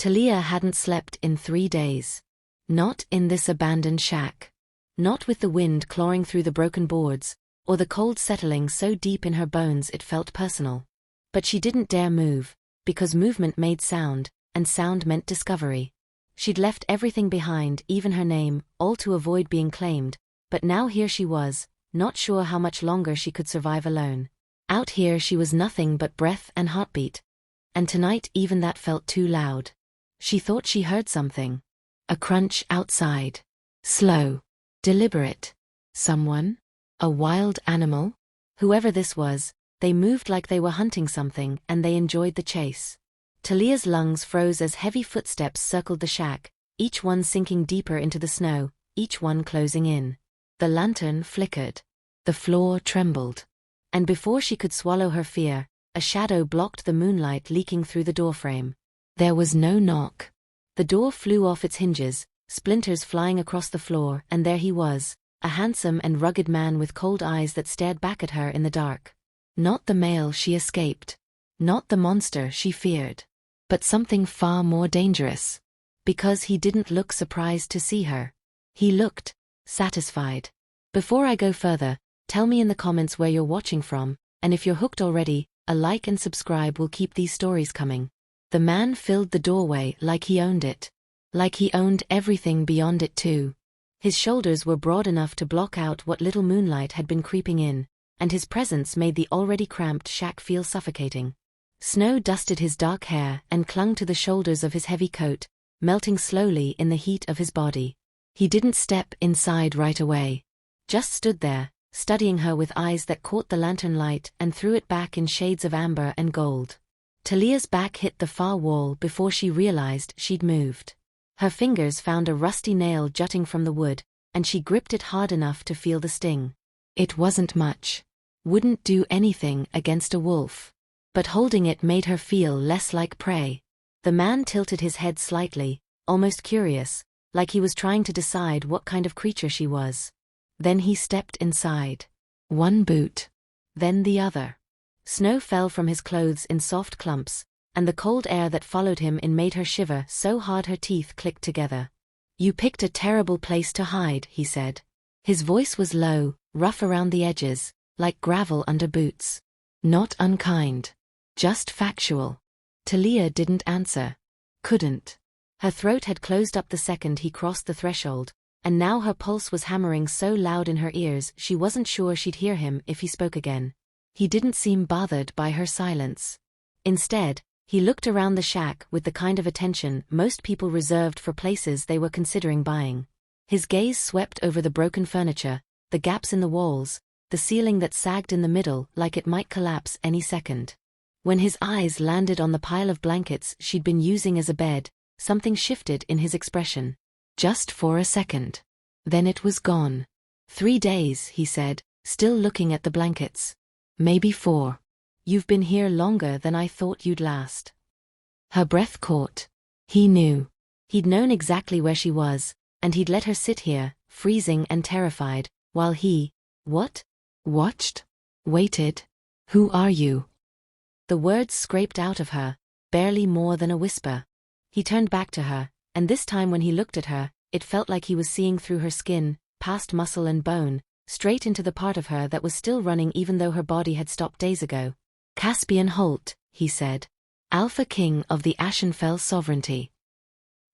Thalia hadn't slept in 3 days. Not in this abandoned shack. Not with the wind clawing through the broken boards, or the cold settling so deep in her bones it felt personal. But she didn't dare move, because movement made sound, and sound meant discovery. She'd left everything behind, even her name, all to avoid being claimed, but now here she was, not sure how much longer she could survive alone. Out here she was nothing but breath and heartbeat. And tonight even that felt too loud. She thought she heard something. A crunch outside. Slow. Deliberate. Someone? A wild animal? Whoever this was, they moved like they were hunting something, and they enjoyed the chase. Thalia's lungs froze as heavy footsteps circled the shack, each one sinking deeper into the snow, each one closing in. The lantern flickered. The floor trembled. And before she could swallow her fear, a shadow blocked the moonlight leaking through the doorframe. There was no knock. The door flew off its hinges, splinters flying across the floor, and there he was, a handsome and rugged man with cold eyes that stared back at her in the dark. Not the male she escaped. Not the monster she feared. But something far more dangerous. Because he didn't look surprised to see her. He looked satisfied. Before I go further, tell me in the comments where you're watching from, and if you're hooked already, a like and subscribe will keep these stories coming. The man filled the doorway like he owned it. Like he owned everything beyond it too. His shoulders were broad enough to block out what little moonlight had been creeping in, and his presence made the already cramped shack feel suffocating. Snow dusted his dark hair and clung to the shoulders of his heavy coat, melting slowly in the heat of his body. He didn't step inside right away. Just stood there, studying her with eyes that caught the lantern light and threw it back in shades of amber and gold. Thalia's back hit the far wall before she realized she'd moved. Her fingers found a rusty nail jutting from the wood, and she gripped it hard enough to feel the sting. It wasn't much. Wouldn't do anything against a wolf. But holding it made her feel less like prey. The man tilted his head slightly, almost curious, like he was trying to decide what kind of creature she was. Then he stepped inside. One boot. Then the other. Snow fell from his clothes in soft clumps, and the cold air that followed him in made her shiver so hard her teeth clicked together. "You picked a terrible place to hide," he said. His voice was low, rough around the edges, like gravel under boots. Not unkind. Just factual. Thalia didn't answer. Couldn't. Her throat had closed up the second he crossed the threshold, and now her pulse was hammering so loud in her ears she wasn't sure she'd hear him if he spoke again. He didn't seem bothered by her silence. Instead, he looked around the shack with the kind of attention most people reserved for places they were considering buying. His gaze swept over the broken furniture, the gaps in the walls, the ceiling that sagged in the middle like it might collapse any second. When his eyes landed on the pile of blankets she'd been using as a bed, something shifted in his expression. Just for a second. Then it was gone. 3 days, he said, still looking at the blankets. Maybe 4. You've been here longer than I thought you'd last. Her breath caught. He knew. He'd known exactly where she was, and he'd let her sit here, freezing and terrified, while he, what? Watched? Waited? Who are you? The words scraped out of her, barely more than a whisper. He turned back to her, and this time when he looked at her, it felt like he was seeing through her skin, past muscle and bone, straight into the part of her that was still running even though her body had stopped days ago. "Caspian Holt," he said. "Alpha King of the Ashenfell Sovereignty."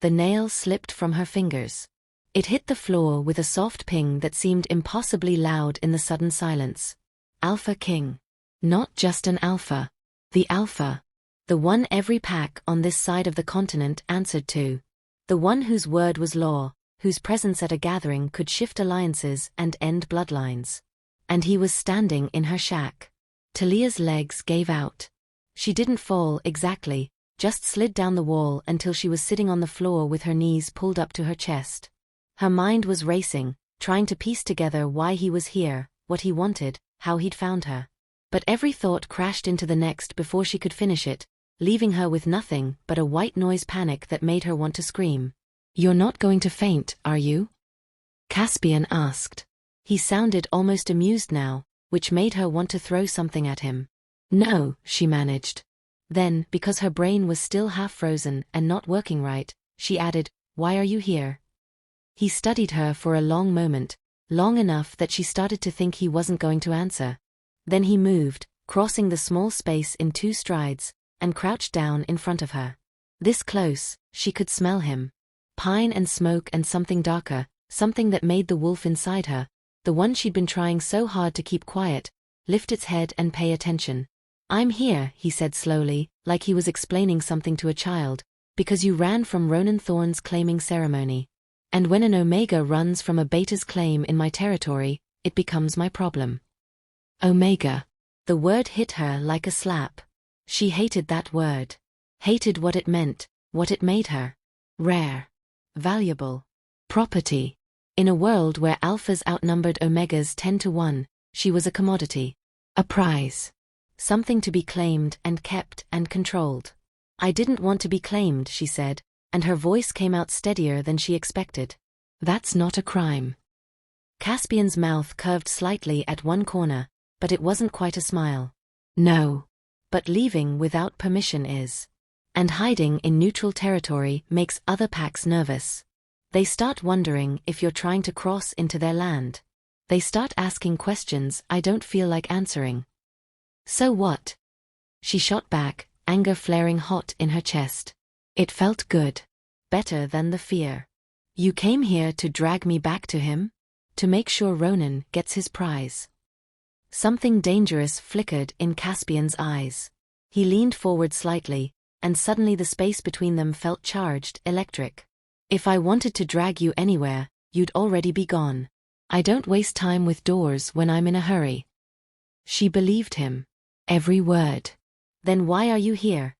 The nail slipped from her fingers. It hit the floor with a soft ping that seemed impossibly loud in the sudden silence. Alpha King. Not just an alpha. The alpha. The one every pack on this side of the continent answered to. The one whose word was law, whose presence at a gathering could shift alliances and end bloodlines. And he was standing in her shack. Thalia's legs gave out. She didn't fall exactly, just slid down the wall until she was sitting on the floor with her knees pulled up to her chest. Her mind was racing, trying to piece together why he was here, what he wanted, how he'd found her. But every thought crashed into the next before she could finish it, leaving her with nothing but a white noise panic that made her want to scream. "You're not going to faint, are you?" Caspian asked. He sounded almost amused now, which made her want to throw something at him. "No," she managed. Then, because her brain was still half frozen and not working right, she added, "Why are you here?" He studied her for a long moment, long enough that she started to think he wasn't going to answer. Then he moved, crossing the small space in 2 strides, and crouched down in front of her. This close, she could smell him. Pine and smoke and something darker, something that made the wolf inside her, the one she'd been trying so hard to keep quiet, lift its head and pay attention. "I'm here," he said slowly, like he was explaining something to a child, "because you ran from Ronan Thorne's claiming ceremony. And when an Omega runs from a Beta's claim in my territory, it becomes my problem." Omega. The word hit her like a slap. She hated that word. Hated what it meant, what it made her. Rare. Valuable. Property. In a world where alphas outnumbered omegas 10 to 1, she was a commodity. A prize. Something to be claimed and kept and controlled. "I didn't want to be claimed," she said, and her voice came out steadier than she expected. "That's not a crime." Caspian's mouth curved slightly at one corner, but it wasn't quite a smile. "No. But leaving without permission is. And hiding in neutral territory makes other packs nervous. They start wondering if you're trying to cross into their land. They start asking questions I don't feel like answering." "So what?" She shot back, anger flaring hot in her chest. It felt good. Better than the fear. "You came here to drag me back to him? To make sure Ronan gets his prize?" Something dangerous flickered in Caspian's eyes. He leaned forward slightly, and suddenly the space between them felt charged, electric. "If I wanted to drag you anywhere, you'd already be gone. I don't waste time with doors when I'm in a hurry." She believed him. Every word. "Then why are you here?"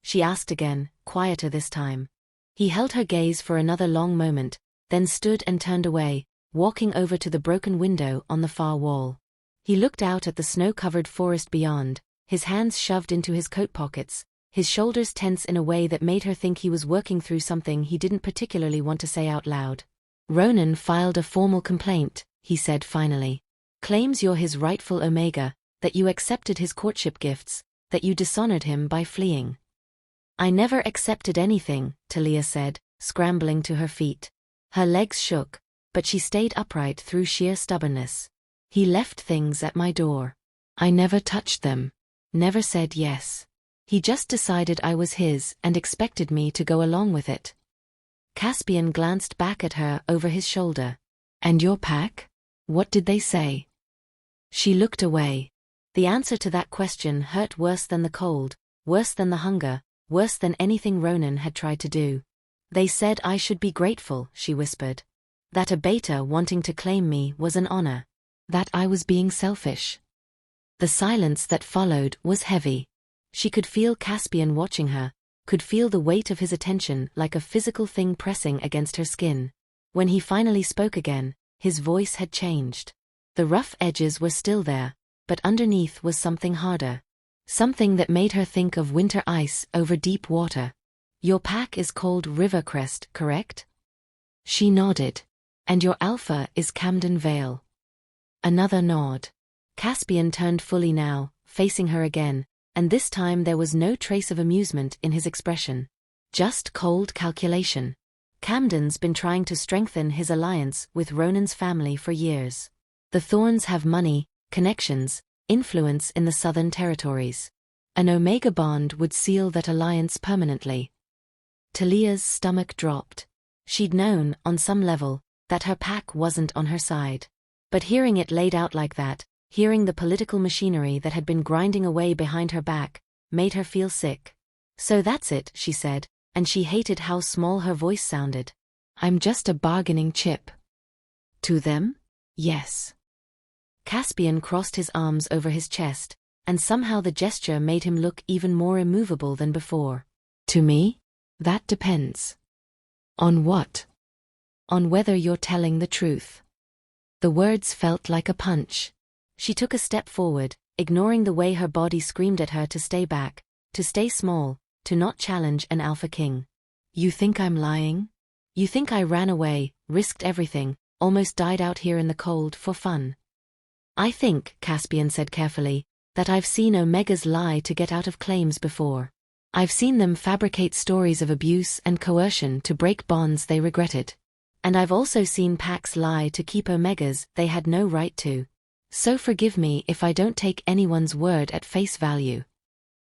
she asked again, quieter this time. He held her gaze for another long moment, then stood and turned away, walking over to the broken window on the far wall. He looked out at the snow-covered forest beyond, his hands shoved into his coat pockets, his shoulders tense in a way that made her think he was working through something he didn't particularly want to say out loud. "Ronan filed a formal complaint," he said finally. "Claims you're his rightful Omega, that you accepted his courtship gifts, that you dishonored him by fleeing." "I never accepted anything," Thalia said, scrambling to her feet. Her legs shook, but she stayed upright through sheer stubbornness. "He left things at my door. I never touched them. Never said yes. He just decided I was his and expected me to go along with it." Caspian glanced back at her over his shoulder. "And your pack? What did they say?" She looked away. The answer to that question hurt worse than the cold, worse than the hunger, worse than anything Ronan had tried to do. "They said I should be grateful," she whispered. "That a beta wanting to claim me was an honor. That I was being selfish." The silence that followed was heavy. She could feel Caspian watching her, could feel the weight of his attention like a physical thing pressing against her skin. When he finally spoke again, his voice had changed. The rough edges were still there, but underneath was something harder. Something that made her think of winter ice over deep water. "Your pack is called Rivercrest, correct?" She nodded. "And your alpha is Camden Vale." Another nod. Caspian turned fully now, facing her again, and this time there was no trace of amusement in his expression. Just cold calculation. Camden's been trying to strengthen his alliance with Ronan's family for years. The Thorns have money, connections, influence in the Southern Territories. An Omega bond would seal that alliance permanently. Thalia's stomach dropped. She'd known, on some level, that her pack wasn't on her side. But hearing it laid out like that, hearing the political machinery that had been grinding away behind her back, made her feel sick. "So that's it," she said, and she hated how small her voice sounded. "I'm just a bargaining chip." "To them?" "Yes." Caspian crossed his arms over his chest, and somehow the gesture made him look even more immovable than before. "To me? That depends." "On what?" "On whether you're telling the truth." The words felt like a punch. She took a step forward, ignoring the way her body screamed at her to stay back, to stay small, to not challenge an alpha king. "You think I'm lying? You think I ran away, risked everything, almost died out here in the cold for fun?" "I think," Caspian said carefully, That I've seen Omegas lie to get out of claims before. I've seen them fabricate stories of abuse and coercion to break bonds they regretted. And I've also seen packs lie to keep Omegas they had no right to. So forgive me if I don't take anyone's word at face value.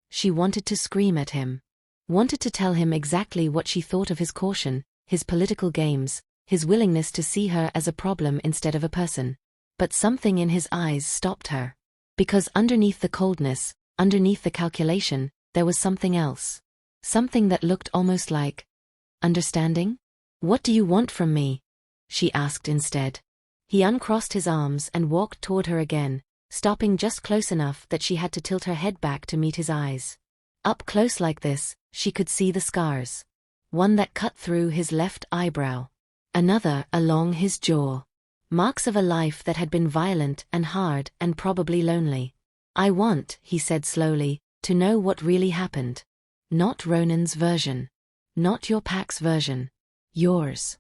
She wanted to scream at him. Wanted to tell him exactly what she thought of his caution, his political games, his willingness to see her as a problem instead of a person. But something in his eyes stopped her. Because underneath the coldness, underneath the calculation, there was something else. Something that looked almost like understanding? "What do you want from me?" she asked instead. He uncrossed his arms and walked toward her again, stopping just close enough that she had to tilt her head back to meet his eyes. Up close like this, she could see the scars. One that cut through his left eyebrow. Another along his jaw. Marks of a life that had been violent and hard and probably lonely. "I want," he said slowly, "to know what really happened. Not Ronan's version. Not your pack's version. Yours."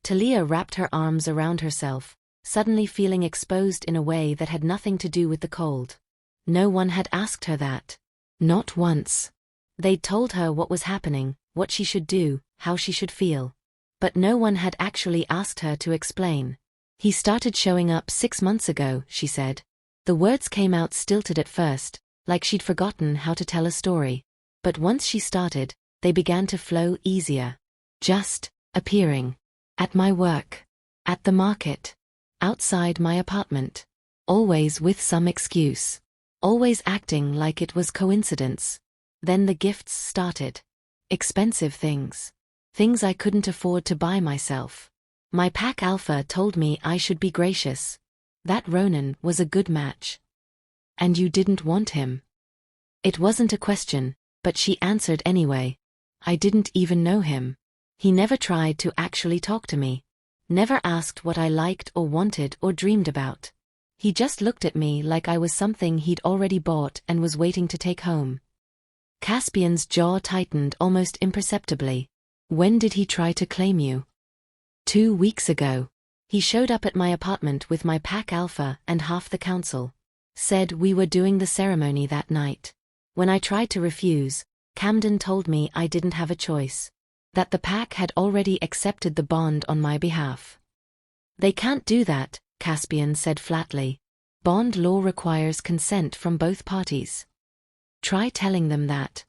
Thalia wrapped her arms around herself, suddenly feeling exposed in a way that had nothing to do with the cold. No one had asked her that. Not once. They'd told her what was happening, what she should do, how she should feel. But no one had actually asked her to explain. "He started showing up 6 months ago," she said. The words came out stilted at first, like she'd forgotten how to tell a story. But once she started, they began to flow easier. Just appearing. At my work. At the market. Outside my apartment. Always with some excuse. Always acting like it was coincidence. Then the gifts started. Expensive things. Things I couldn't afford to buy myself. My pack alpha told me I should be gracious. That Ronan was a good match. And you didn't want him. It wasn't a question, but she answered anyway. I didn't even know him. He never tried to actually talk to me. Never asked what I liked or wanted or dreamed about. He just looked at me like I was something he'd already bought and was waiting to take home. Caspian's jaw tightened almost imperceptibly. When did he try to claim you? 2 weeks ago. He showed up at my apartment with my pack alpha and half the council. Said we were doing the ceremony that night. When I tried to refuse, Camden told me I didn't have a choice. That the pack had already accepted the bond on my behalf. They can't do that, Caspian said flatly. Bond law requires consent from both parties. Try telling them that.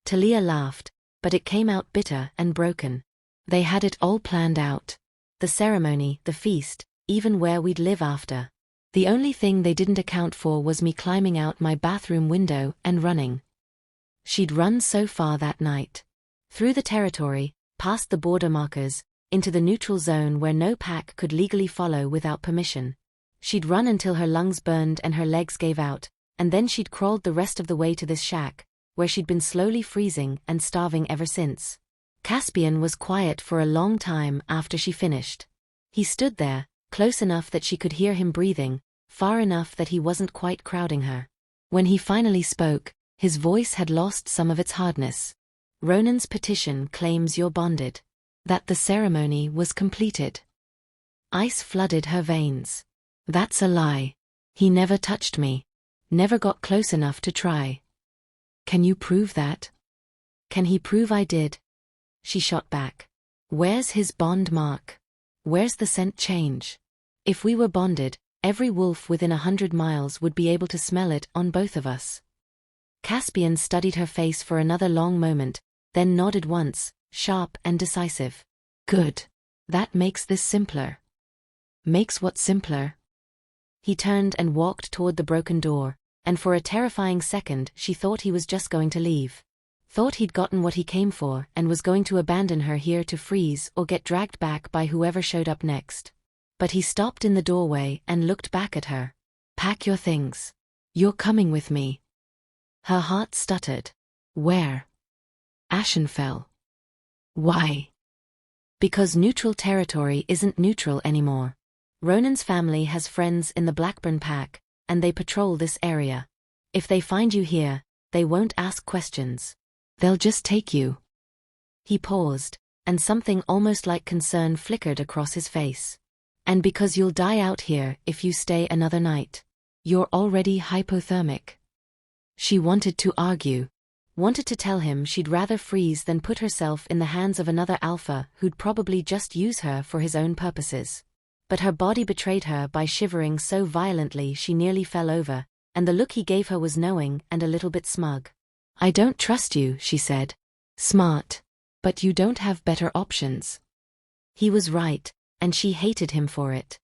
Thalia laughed, but it came out bitter and broken. They had it all planned out. The ceremony, the feast, even where we'd live after. The only thing they didn't account for was me climbing out my bathroom window and running. She'd run so far that night. Through the territory, past the border markers, into the neutral zone where no pack could legally follow without permission. She'd run until her lungs burned and her legs gave out, and then she'd crawled the rest of the way to this shack, where she'd been slowly freezing and starving ever since. Caspian was quiet for a long time after she finished. He stood there, close enough that she could hear him breathing, far enough that he wasn't quite crowding her. When he finally spoke, his voice had lost some of its hardness. Ronan's petition claims you're bonded. That the ceremony was completed. Ice flooded her veins. That's a lie. He never touched me. Never got close enough to try. Can you prove that? Can he prove I did? She shot back. Where's his bond mark? Where's the scent change? If we were bonded, every wolf within 100 miles would be able to smell it on both of us. Caspian studied her face for another long moment, then nodded once, sharp and decisive. Good. That makes this simpler. Makes what simpler? He turned and walked toward the broken door, and for a terrifying second she thought he was just going to leave. Thought he'd gotten what he came for and was going to abandon her here to freeze or get dragged back by whoever showed up next. But he stopped in the doorway and looked back at her. Pack your things. You're coming with me. Her heart stuttered. Where? Ashenfell. Why? Because neutral territory isn't neutral anymore. Ronan's family has friends in the Blackburn Pack, and they patrol this area. If they find you here, they won't ask questions. They'll just take you. He paused, and something almost like concern flickered across his face. And because you'll die out here if you stay another night. You're already hypothermic. She wanted to argue. Wanted to tell him she'd rather freeze than put herself in the hands of another alpha who'd probably just use her for his own purposes. But her body betrayed her by shivering so violently she nearly fell over, and the look he gave her was knowing and a little bit smug. I don't trust you, she said. Smart. But you don't have better options. He was right, and she hated him for it.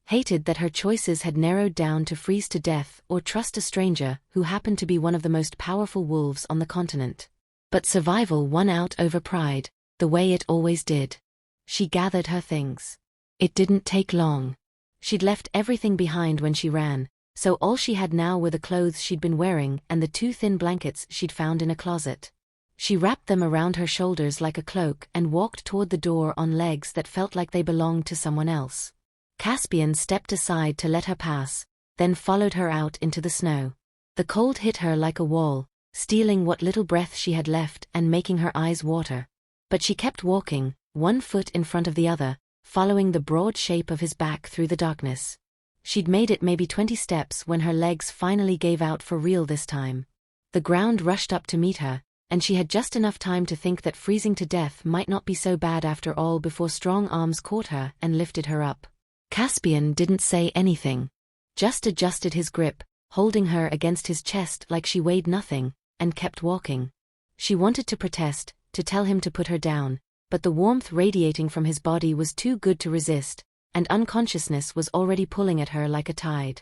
Hated that her choices had narrowed down to freeze to death or trust a stranger who happened to be one of the most powerful wolves on the continent. But survival won out over pride, the way it always did. She gathered her things. It didn't take long. She'd left everything behind when she ran, so all she had now were the clothes she'd been wearing and the 2 thin blankets she'd found in a closet. She wrapped them around her shoulders like a cloak and walked toward the door on legs that felt like they belonged to someone else. Caspian stepped aside to let her pass, then followed her out into the snow. The cold hit her like a wall, stealing what little breath she had left and making her eyes water. But she kept walking, one foot in front of the other, following the broad shape of his back through the darkness. She'd made it maybe 20 steps when her legs finally gave out for real this time. The ground rushed up to meet her, and she had just enough time to think that freezing to death might not be so bad after all before strong arms caught her and lifted her up. Caspian didn't say anything. Just adjusted his grip, holding her against his chest like she weighed nothing, and kept walking. She wanted to protest, to tell him to put her down, but the warmth radiating from his body was too good to resist, and unconsciousness was already pulling at her like a tide.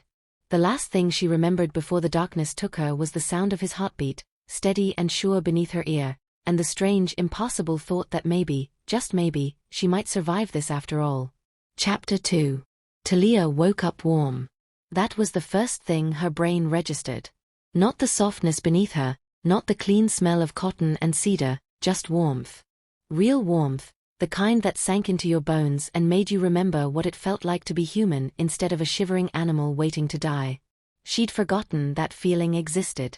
The last thing she remembered before the darkness took her was the sound of his heartbeat, steady and sure beneath her ear, and the strange, impossible thought that maybe, just maybe, she might survive this after all. Chapter 2. Thalia woke up warm. That was the first thing her brain registered. Not the softness beneath her, not the clean smell of cotton and cedar, just warmth. Real warmth, the kind that sank into your bones and made you remember what it felt like to be human instead of a shivering animal waiting to die. She'd forgotten that feeling existed.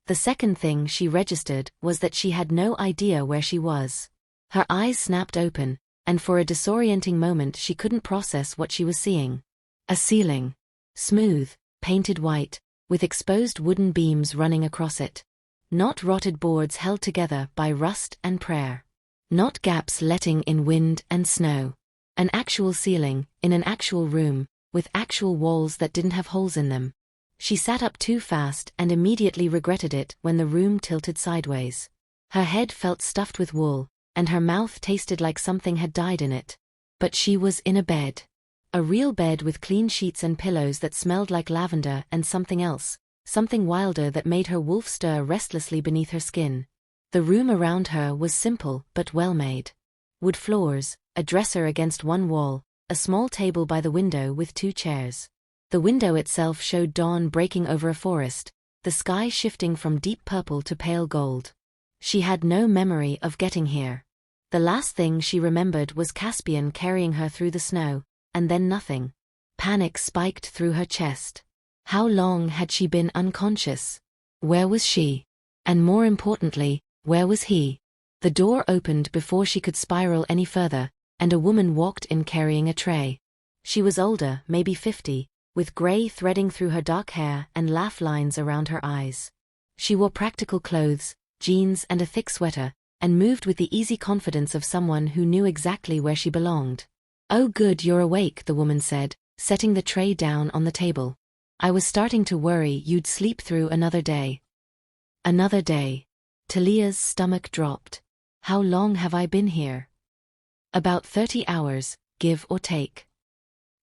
The second thing she registered was that she had no idea where she was. Her eyes snapped open, and for a disorienting moment she couldn't process what she was seeing. A ceiling. Smooth, painted white, with exposed wooden beams running across it. Not rotted boards held together by rust and prayer. Not gaps letting in wind and snow. An actual ceiling, in an actual room, with actual walls that didn't have holes in them. She sat up too fast and immediately regretted it when the room tilted sideways. Her head felt stuffed with wool, and her mouth tasted like something had died in it. But she was in a bed. A real bed with clean sheets and pillows that smelled like lavender and something else, something wilder that made her wolf stir restlessly beneath her skin. The room around her was simple but well-made. Wood floors, a dresser against one wall, a small table by the window with 2 chairs. The window itself showed dawn breaking over a forest, the sky shifting from deep purple to pale gold. She had no memory of getting here. The last thing she remembered was Caspian carrying her through the snow, and then nothing. Panic spiked through her chest. How long had she been unconscious? Where was she? And more importantly, where was he? The door opened before she could spiral any further, and a woman walked in carrying a tray. She was older, maybe 50, with gray threading through her dark hair and laugh lines around her eyes. She wore practical clothes, jeans and a thick sweater, and moved with the easy confidence of someone who knew exactly where she belonged. "Oh good, you're awake," the woman said, setting the tray down on the table. "I was starting to worry you'd sleep through another day." Another day. Thalia's stomach dropped. How long have I been here? About 30 hours, give or take.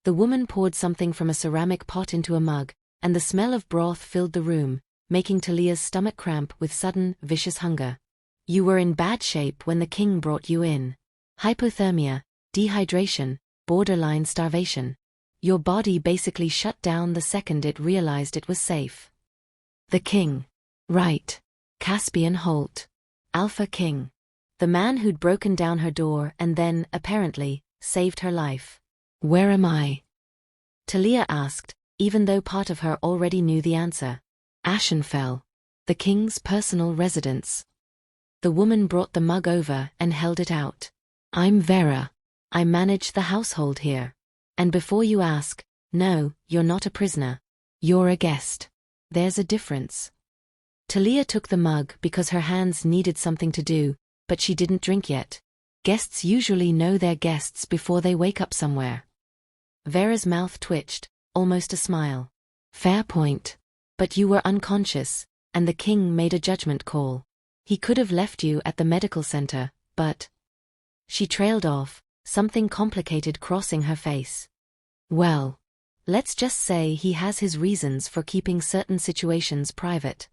The woman poured something from a ceramic pot into a mug, and the smell of broth filled the room, making Thalia's stomach cramp with sudden, vicious hunger. "You were in bad shape when the king brought you in. Hypothermia, dehydration, borderline starvation. Your body basically shut down the second it realized it was safe." The king. Right. Caspian Holt. Alpha King. The man who'd broken down her door and then, apparently, saved her life. "Where am I?" Thalia asked, even though part of her already knew the answer. Ashenfell. The king's personal residence. The woman brought the mug over and held it out. "I'm Vera. I manage the household here. And before you ask, no, you're not a prisoner. You're a guest. There's a difference. Thalia took the mug because her hands needed something to do, but she didn't drink yet. Guests usually know they're guests before they wake up somewhere. Vera's mouth twitched, almost a smile. Fair point. But you were unconscious, and the king made a judgment call. He could have left you at the medical center, but... She trailed off, something complicated crossing her face. Well, let's just say he has his reasons for keeping certain situations private.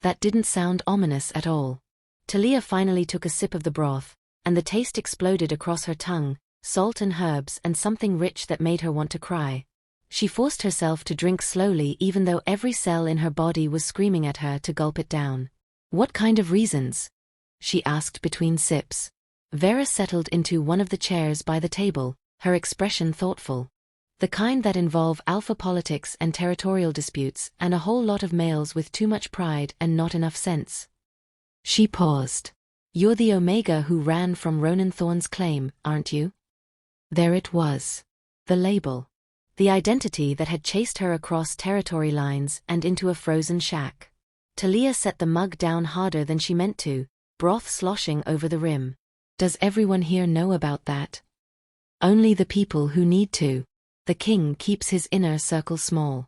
That didn't sound ominous at all. Thalia finally took a sip of the broth, and the taste exploded across her tongue, salt and herbs and something rich that made her want to cry. She forced herself to drink slowly even though every cell in her body was screaming at her to gulp it down. What kind of reasons? She asked between sips. Vera settled into one of the chairs by the table, her expression thoughtful. The kind that involve alpha politics and territorial disputes and a whole lot of males with too much pride and not enough sense. She paused. You're the Omega who ran from Ronan Thorne's claim, aren't you? There it was. The label. The identity that had chased her across territory lines and into a frozen shack. Thalia set the mug down harder than she meant to, broth sloshing over the rim. Does everyone here know about that? Only the people who need to. The king keeps his inner circle small.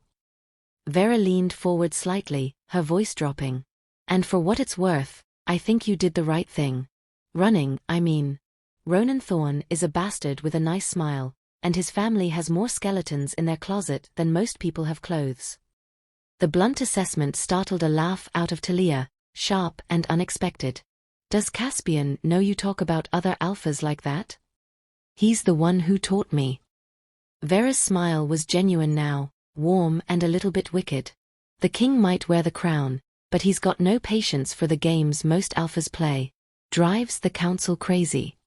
Vera leaned forward slightly, her voice dropping. And for what it's worth, I think you did the right thing. Running, I mean. Ronan Thorne is a bastard with a nice smile, and his family has more skeletons in their closet than most people have clothes. The blunt assessment startled a laugh out of Thalia, sharp and unexpected. Does Caspian know you talk about other alphas like that? He's the one who taught me. Vera's smile was genuine now, warm and a little bit wicked. The king might wear the crown, but he's got no patience for the games most alphas play. Drives the council crazy.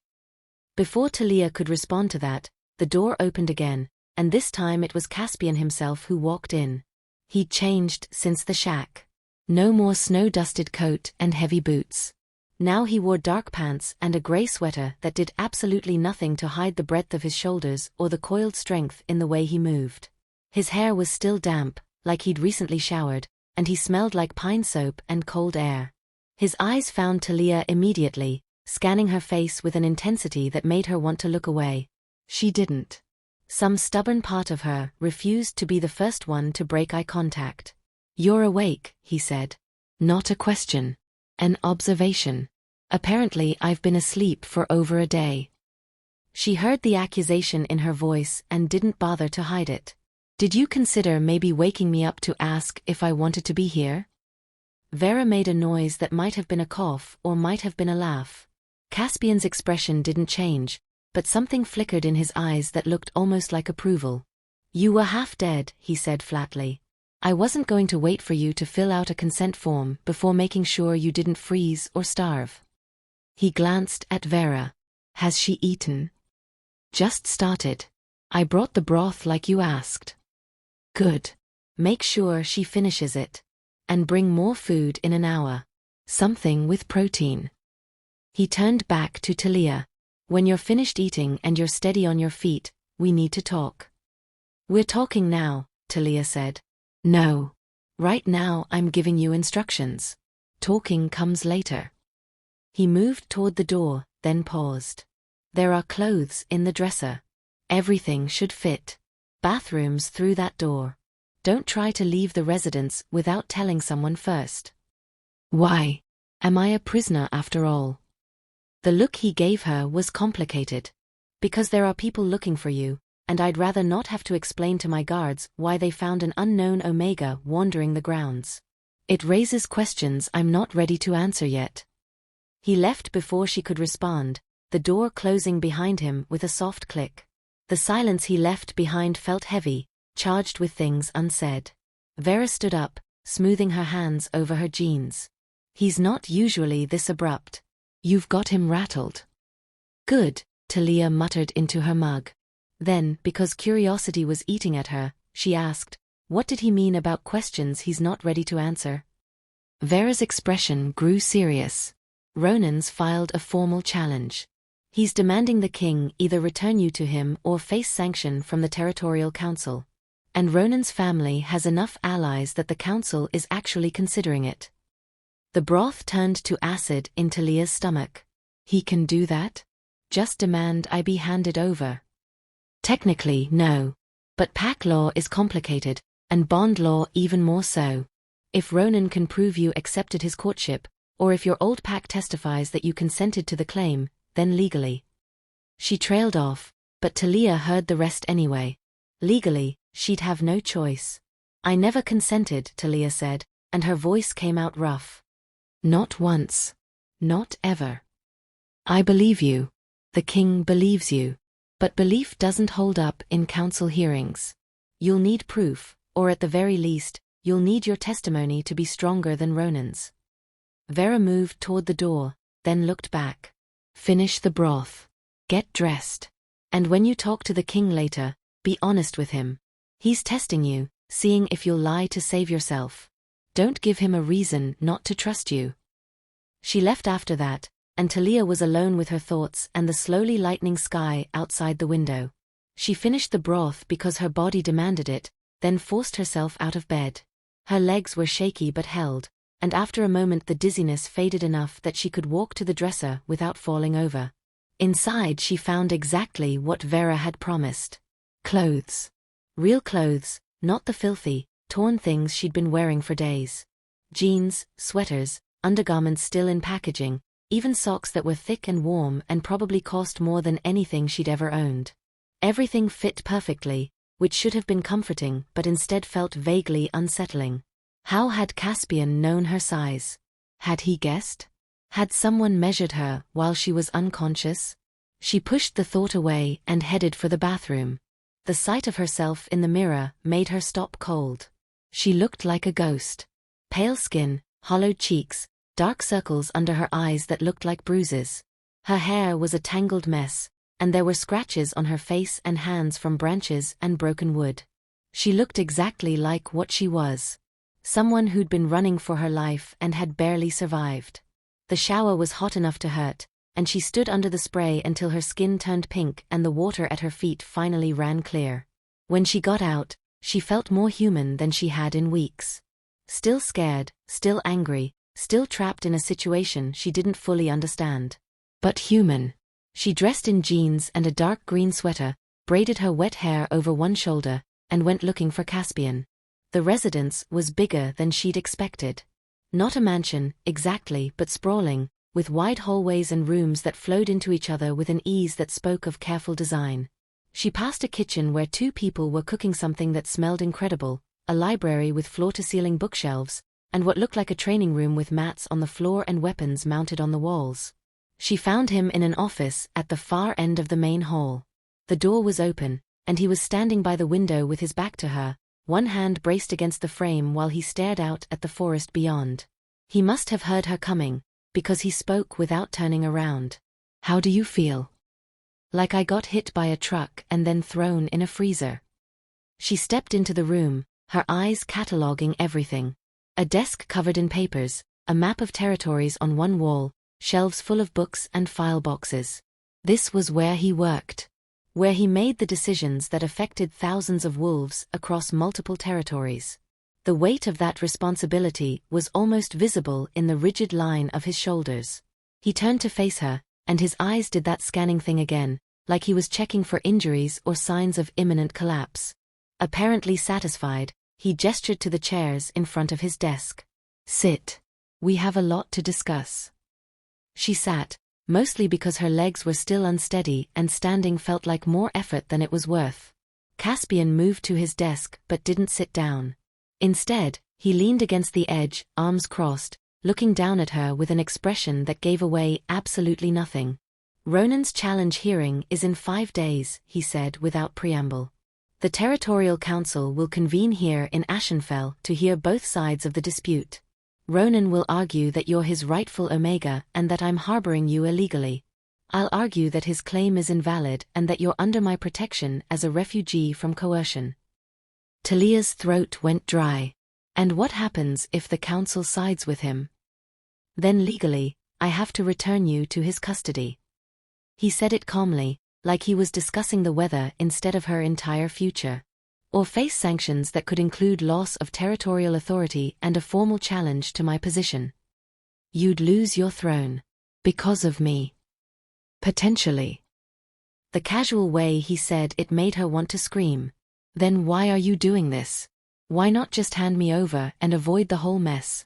Before Thalia could respond to that, the door opened again, and this time it was Caspian himself who walked in. He'd changed since the shack. No more snow-dusted coat and heavy boots. Now he wore dark pants and a grey sweater that did absolutely nothing to hide the breadth of his shoulders or the coiled strength in the way he moved. His hair was still damp, like he'd recently showered, and he smelled like pine soap and cold air. His eyes found Thalia immediately, scanning her face with an intensity that made her want to look away. She didn't. Some stubborn part of her refused to be the first one to break eye contact. You're awake, he said. Not a question. An observation. Apparently I've been asleep for over a day. She heard the accusation in her voice and didn't bother to hide it. Did you consider maybe waking me up to ask if I wanted to be here? Vera made a noise that might have been a cough or might have been a laugh. Caspian's expression didn't change, but something flickered in his eyes that looked almost like approval. You were half dead, he said flatly. I wasn't going to wait for you to fill out a consent form before making sure you didn't freeze or starve. He glanced at Vera. Has she eaten? Just started. I brought the broth like you asked. Good. Make sure she finishes it. And bring more food in an hour. Something with protein. He turned back to Thalia. When you're finished eating and you're steady on your feet, we need to talk. We're talking now, Thalia said. No. Right now I'm giving you instructions. Talking comes later. He moved toward the door, then paused. There are clothes in the dresser. Everything should fit. Bathrooms through that door. Don't try to leave the residence without telling someone first. Why? Am I a prisoner after all? The look he gave her was complicated. Because there are people looking for you, and I'd rather not have to explain to my guards why they found an unknown Omega wandering the grounds. It raises questions I'm not ready to answer yet. He left before she could respond, the door closing behind him with a soft click. The silence he left behind felt heavy, charged with things unsaid. Vera stood up, smoothing her hands over her jeans. He's not usually this abrupt. You've got him rattled. Good, Thalia muttered into her mug. Then, because curiosity was eating at her, she asked, what did he mean about questions he's not ready to answer? Vera's expression grew serious. Ronan's filed a formal challenge. He's demanding the king either return you to him or face sanction from the territorial council. And Ronan's family has enough allies that the council is actually considering it. The broth turned to acid in Thalia's stomach. He can do that? Just demand I be handed over. Technically, no. But pack law is complicated, and bond law even more so. If Ronan can prove you accepted his courtship, or if your old pack testifies that you consented to the claim, then legally. She trailed off, but Thalia heard the rest anyway. Legally, she'd have no choice. I never consented, Thalia said, and her voice came out rough. Not once. Not ever. I believe you. The king believes you. But belief doesn't hold up in council hearings. You'll need proof, or at the very least, you'll need your testimony to be stronger than Ronan's. Vera moved toward the door, then looked back. Finish the broth. Get dressed. And when you talk to the king later, be honest with him. He's testing you, seeing if you'll lie to save yourself. Don't give him a reason not to trust you. She left after that, and Thalia was alone with her thoughts and the slowly lightening sky outside the window. She finished the broth because her body demanded it, then forced herself out of bed. Her legs were shaky but held, and after a moment the dizziness faded enough that she could walk to the dresser without falling over. Inside she found exactly what Vera had promised. Clothes. Real clothes, not the filthy, torn things she'd been wearing for days. Jeans, sweaters, undergarments still in packaging, even socks that were thick and warm and probably cost more than anything she'd ever owned. Everything fit perfectly, which should have been comforting but instead felt vaguely unsettling. How had Caspian known her size? Had he guessed? Had someone measured her while she was unconscious? She pushed the thought away and headed for the bathroom. The sight of herself in the mirror made her stop cold. She looked like a ghost. Pale skin, hollowed cheeks, dark circles under her eyes that looked like bruises. Her hair was a tangled mess, and there were scratches on her face and hands from branches and broken wood. She looked exactly like what she was. Someone who'd been running for her life and had barely survived. The shower was hot enough to hurt, and she stood under the spray until her skin turned pink and the water at her feet finally ran clear. When she got out, she felt more human than she had in weeks. Still scared, still angry, still trapped in a situation she didn't fully understand. But human. She dressed in jeans and a dark green sweater, braided her wet hair over one shoulder, and went looking for Caspian. The residence was bigger than she'd expected. Not a mansion, exactly, but sprawling, with wide hallways and rooms that flowed into each other with an ease that spoke of careful design. She passed a kitchen where two people were cooking something that smelled incredible, a library with floor-to-ceiling bookshelves, and what looked like a training room with mats on the floor and weapons mounted on the walls. She found him in an office at the far end of the main hall. The door was open, and he was standing by the window with his back to her, one hand braced against the frame while he stared out at the forest beyond. He must have heard her coming, because he spoke without turning around. How do you feel? Like I got hit by a truck and then thrown in a freezer. She stepped into the room, her eyes cataloging everything. A desk covered in papers, a map of territories on one wall, shelves full of books and file boxes. This was where he worked. Where he made the decisions that affected thousands of wolves across multiple territories. The weight of that responsibility was almost visible in the rigid line of his shoulders. He turned to face her, and his eyes did that scanning thing again, like he was checking for injuries or signs of imminent collapse. Apparently satisfied, he gestured to the chairs in front of his desk. Sit. We have a lot to discuss. She sat, mostly because her legs were still unsteady and standing felt like more effort than it was worth. Caspian moved to his desk but didn't sit down. Instead, he leaned against the edge, arms crossed, looking down at her with an expression that gave away absolutely nothing. Ronan's challenge hearing is in 5 days, he said without preamble. The Territorial Council will convene here in Ashenfell to hear both sides of the dispute. Ronan will argue that you're his rightful Omega and that I'm harboring you illegally. I'll argue that his claim is invalid and that you're under my protection as a refugee from coercion. Thalia's throat went dry. And what happens if the council sides with him? Then legally, I have to return you to his custody. He said it calmly, like he was discussing the weather instead of her entire future. or face sanctions that could include loss of territorial authority and a formal challenge to my position. You'd lose your throne. Because of me. Potentially. The casual way he said it made her want to scream. Then why are you doing this? Why not just hand me over and avoid the whole mess?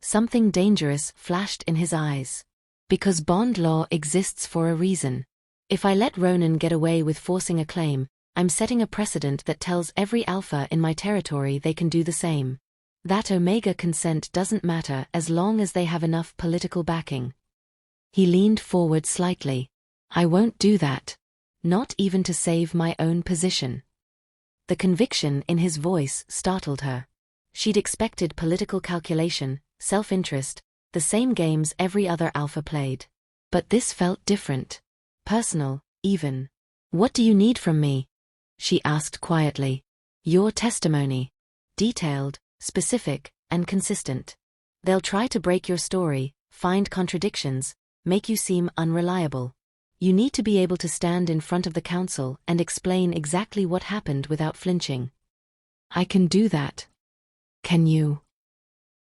Something dangerous flashed in his eyes. Because bond law exists for a reason. If I let Ronan get away with forcing a claim, I'm setting a precedent that tells every alpha in my territory they can do the same. That Omega consent doesn't matter as long as they have enough political backing. He leaned forward slightly. I won't do that. Not even to save my own position. The conviction in his voice startled her. She'd expected political calculation, self-interest, the same games every other alpha played. But this felt different. Personal, even. What do you need from me? She asked quietly. Your testimony. Detailed, specific, and consistent. They'll try to break your story, find contradictions, make you seem unreliable. You need to be able to stand in front of the council and explain exactly what happened without flinching. I can do that. Can you?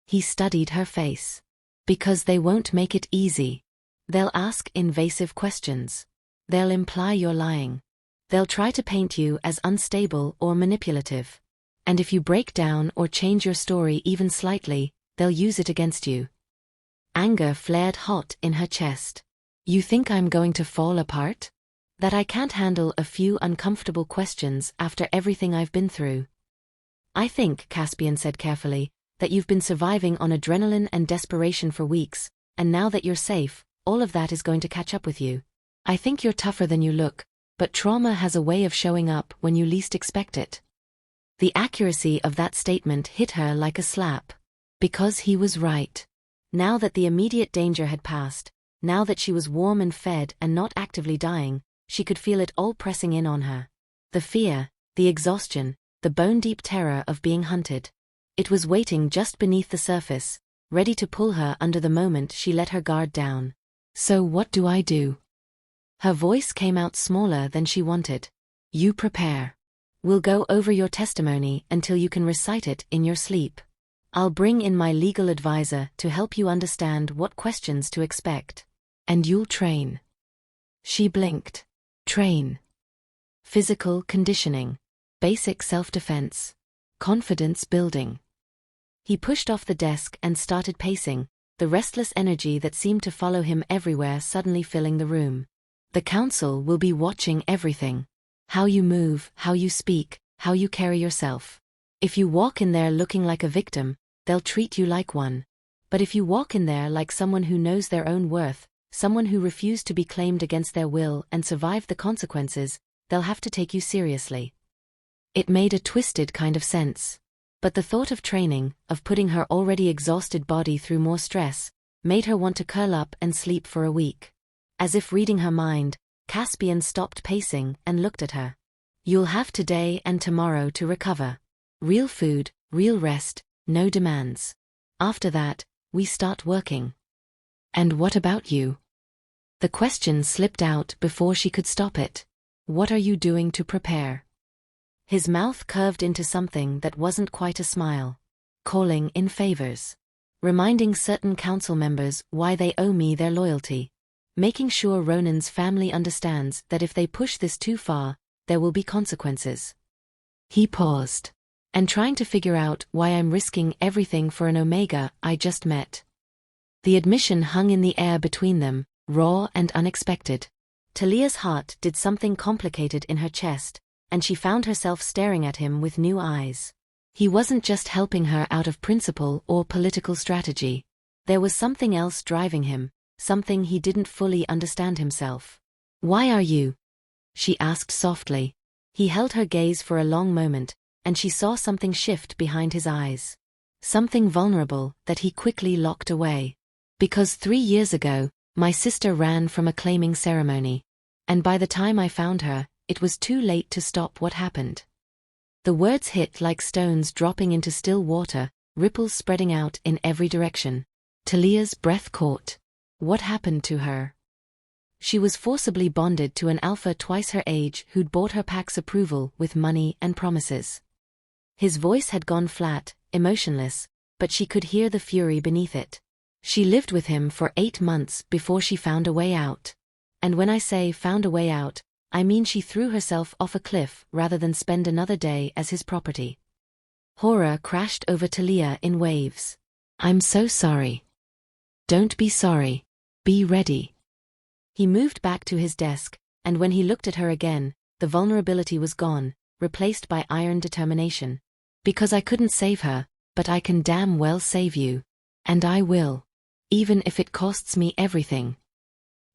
He studied her face. Because they won't make it easy. They'll ask invasive questions. They'll imply you're lying. They'll try to paint you as unstable or manipulative. And if you break down or change your story even slightly, they'll use it against you. Anger flared hot in her chest. You think I'm going to fall apart? That I can't handle a few uncomfortable questions after everything I've been through? I think, Caspian said carefully, that you've been surviving on adrenaline and desperation for weeks, and now that you're safe, all of that is going to catch up with you. I think you're tougher than you look, but trauma has a way of showing up when you least expect it. The accuracy of that statement hit her like a slap. Because he was right. Now that the immediate danger had passed, now that she was warm and fed and not actively dying, she could feel it all pressing in on her. The fear, the exhaustion, the bone-deep terror of being hunted. It was waiting just beneath the surface, ready to pull her under the moment she let her guard down. So what do I do? Her voice came out smaller than she wanted. You prepare. We'll go over your testimony until you can recite it in your sleep. I'll bring in my legal advisor to help you understand what questions to expect. And you'll train. She blinked. Train. Physical conditioning. Basic self-defense. Confidence building. He pushed off the desk and started pacing, the restless energy that seemed to follow him everywhere suddenly filling the room. The council will be watching everything. How you move, how you speak, how you carry yourself. If you walk in there looking like a victim, they'll treat you like one. But if you walk in there like someone who knows their own worth, someone who refused to be claimed against their will and survived the consequences, they'll have to take you seriously. It made a twisted kind of sense. But the thought of training, of putting her already exhausted body through more stress, made her want to curl up and sleep for a week. As if reading her mind, Caspian stopped pacing and looked at her. You'll have today and tomorrow to recover. Real food, real rest, no demands. After that, we start working. And what about you? The question slipped out before she could stop it. What are you doing to prepare? His mouth curved into something that wasn't quite a smile. Calling in favors. Reminding certain council members why they owe me their loyalty. Making sure Ronan's family understands that if they push this too far, there will be consequences. He paused. And trying to figure out why I'm risking everything for an Omega I just met. The admission hung in the air between them, raw and unexpected. Thalia's heart did something complicated in her chest, and she found herself staring at him with new eyes. He wasn't just helping her out of principle or political strategy. There was something else driving him, something he didn't fully understand himself. Why are you? She asked softly. He held her gaze for a long moment, and she saw something shift behind his eyes. Something vulnerable that he quickly locked away. Because 3 years ago, my sister ran from a claiming ceremony. And by the time I found her, it was too late to stop what happened. The words hit like stones dropping into still water, ripples spreading out in every direction. Thalia's breath caught. What happened to her? She was forcibly bonded to an alpha twice her age who'd bought her pack's approval with money and promises. His voice had gone flat, emotionless, but she could hear the fury beneath it. She lived with him for 8 months before she found a way out. And when I say found a way out, I mean she threw herself off a cliff rather than spend another day as his property. Horror crashed over Thalia in waves. "I'm so sorry." "Don't be sorry. Be ready." He moved back to his desk, and when he looked at her again, the vulnerability was gone, replaced by iron determination. "Because I couldn't save her, but I can damn well save you. And I will. Even if it costs me everything."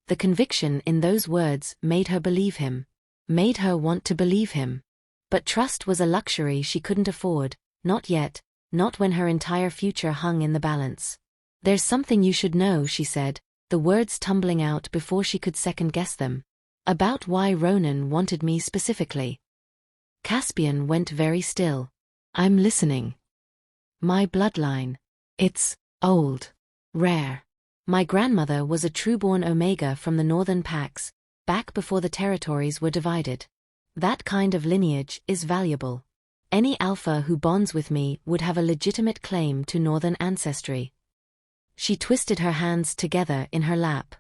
The conviction in those words made her believe him. Made her want to believe him. But trust was a luxury she couldn't afford, not yet, not when her entire future hung in the balance. "There's something you should know," she said, the words tumbling out before she could second-guess them. "About why Ronan wanted me specifically." Caspian went very still. "I'm listening." "My bloodline. It's old. Rare. My grandmother was a trueborn Omega from the northern packs, back before the territories were divided. That kind of lineage is valuable. Any alpha who bonds with me would have a legitimate claim to northern ancestry." She twisted her hands together in her lap.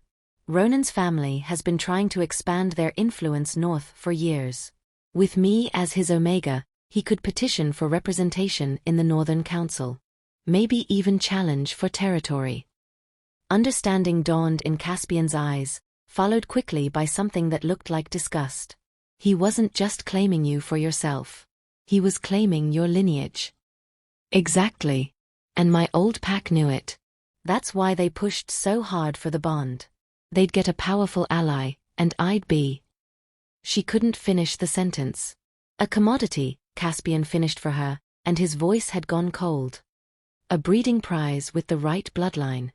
"Ronan's family has been trying to expand their influence north for years. With me as his Omega, he could petition for representation in the Northern Council. Maybe even challenge for territory." Understanding dawned in Caspian's eyes, followed quickly by something that looked like disgust. "He wasn't just claiming you for yourself. He was claiming your lineage." "Exactly. And my old pack knew it. That's why they pushed so hard for the bond. They'd get a powerful ally, and I'd be—" She couldn't finish the sentence. "A commodity," Caspian finished for her, and his voice had gone cold. "A breeding prize with the right bloodline."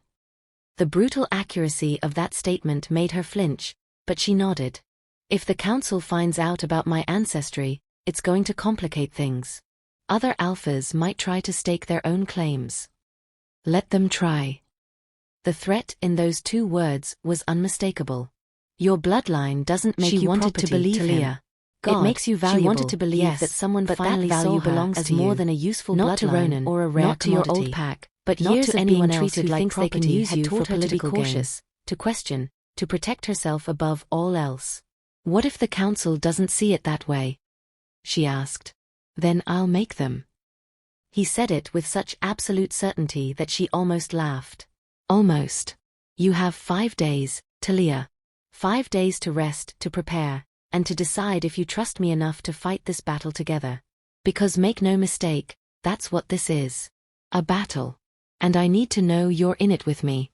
The brutal accuracy of that statement made her flinch, but she nodded. "If the council finds out about my ancestry, it's going to complicate things. Other alphas might try to stake their own claims." "Let them try." The threat in those 2 words was unmistakable. "Your bloodline doesn't make you property, to believe Thalia. It makes you valuable." She wanted to believe, yes, that someone finally saw her as more than a useful bloodline, not to Ronan or a rare not to commodity, your old pack, but not years to anyone else who thinks they can use you for political gain. Cautious, to question, to protect herself above all else. "What if the council doesn't see it that way?" she asked. "Then I'll make them." He said it with such absolute certainty that she almost laughed. "Almost. You have 5 days, Thalia. 5 days to rest, to prepare, and to decide if you trust me enough to fight this battle together. Because make no mistake, that's what this is. A battle. And I need to know you're in it with me."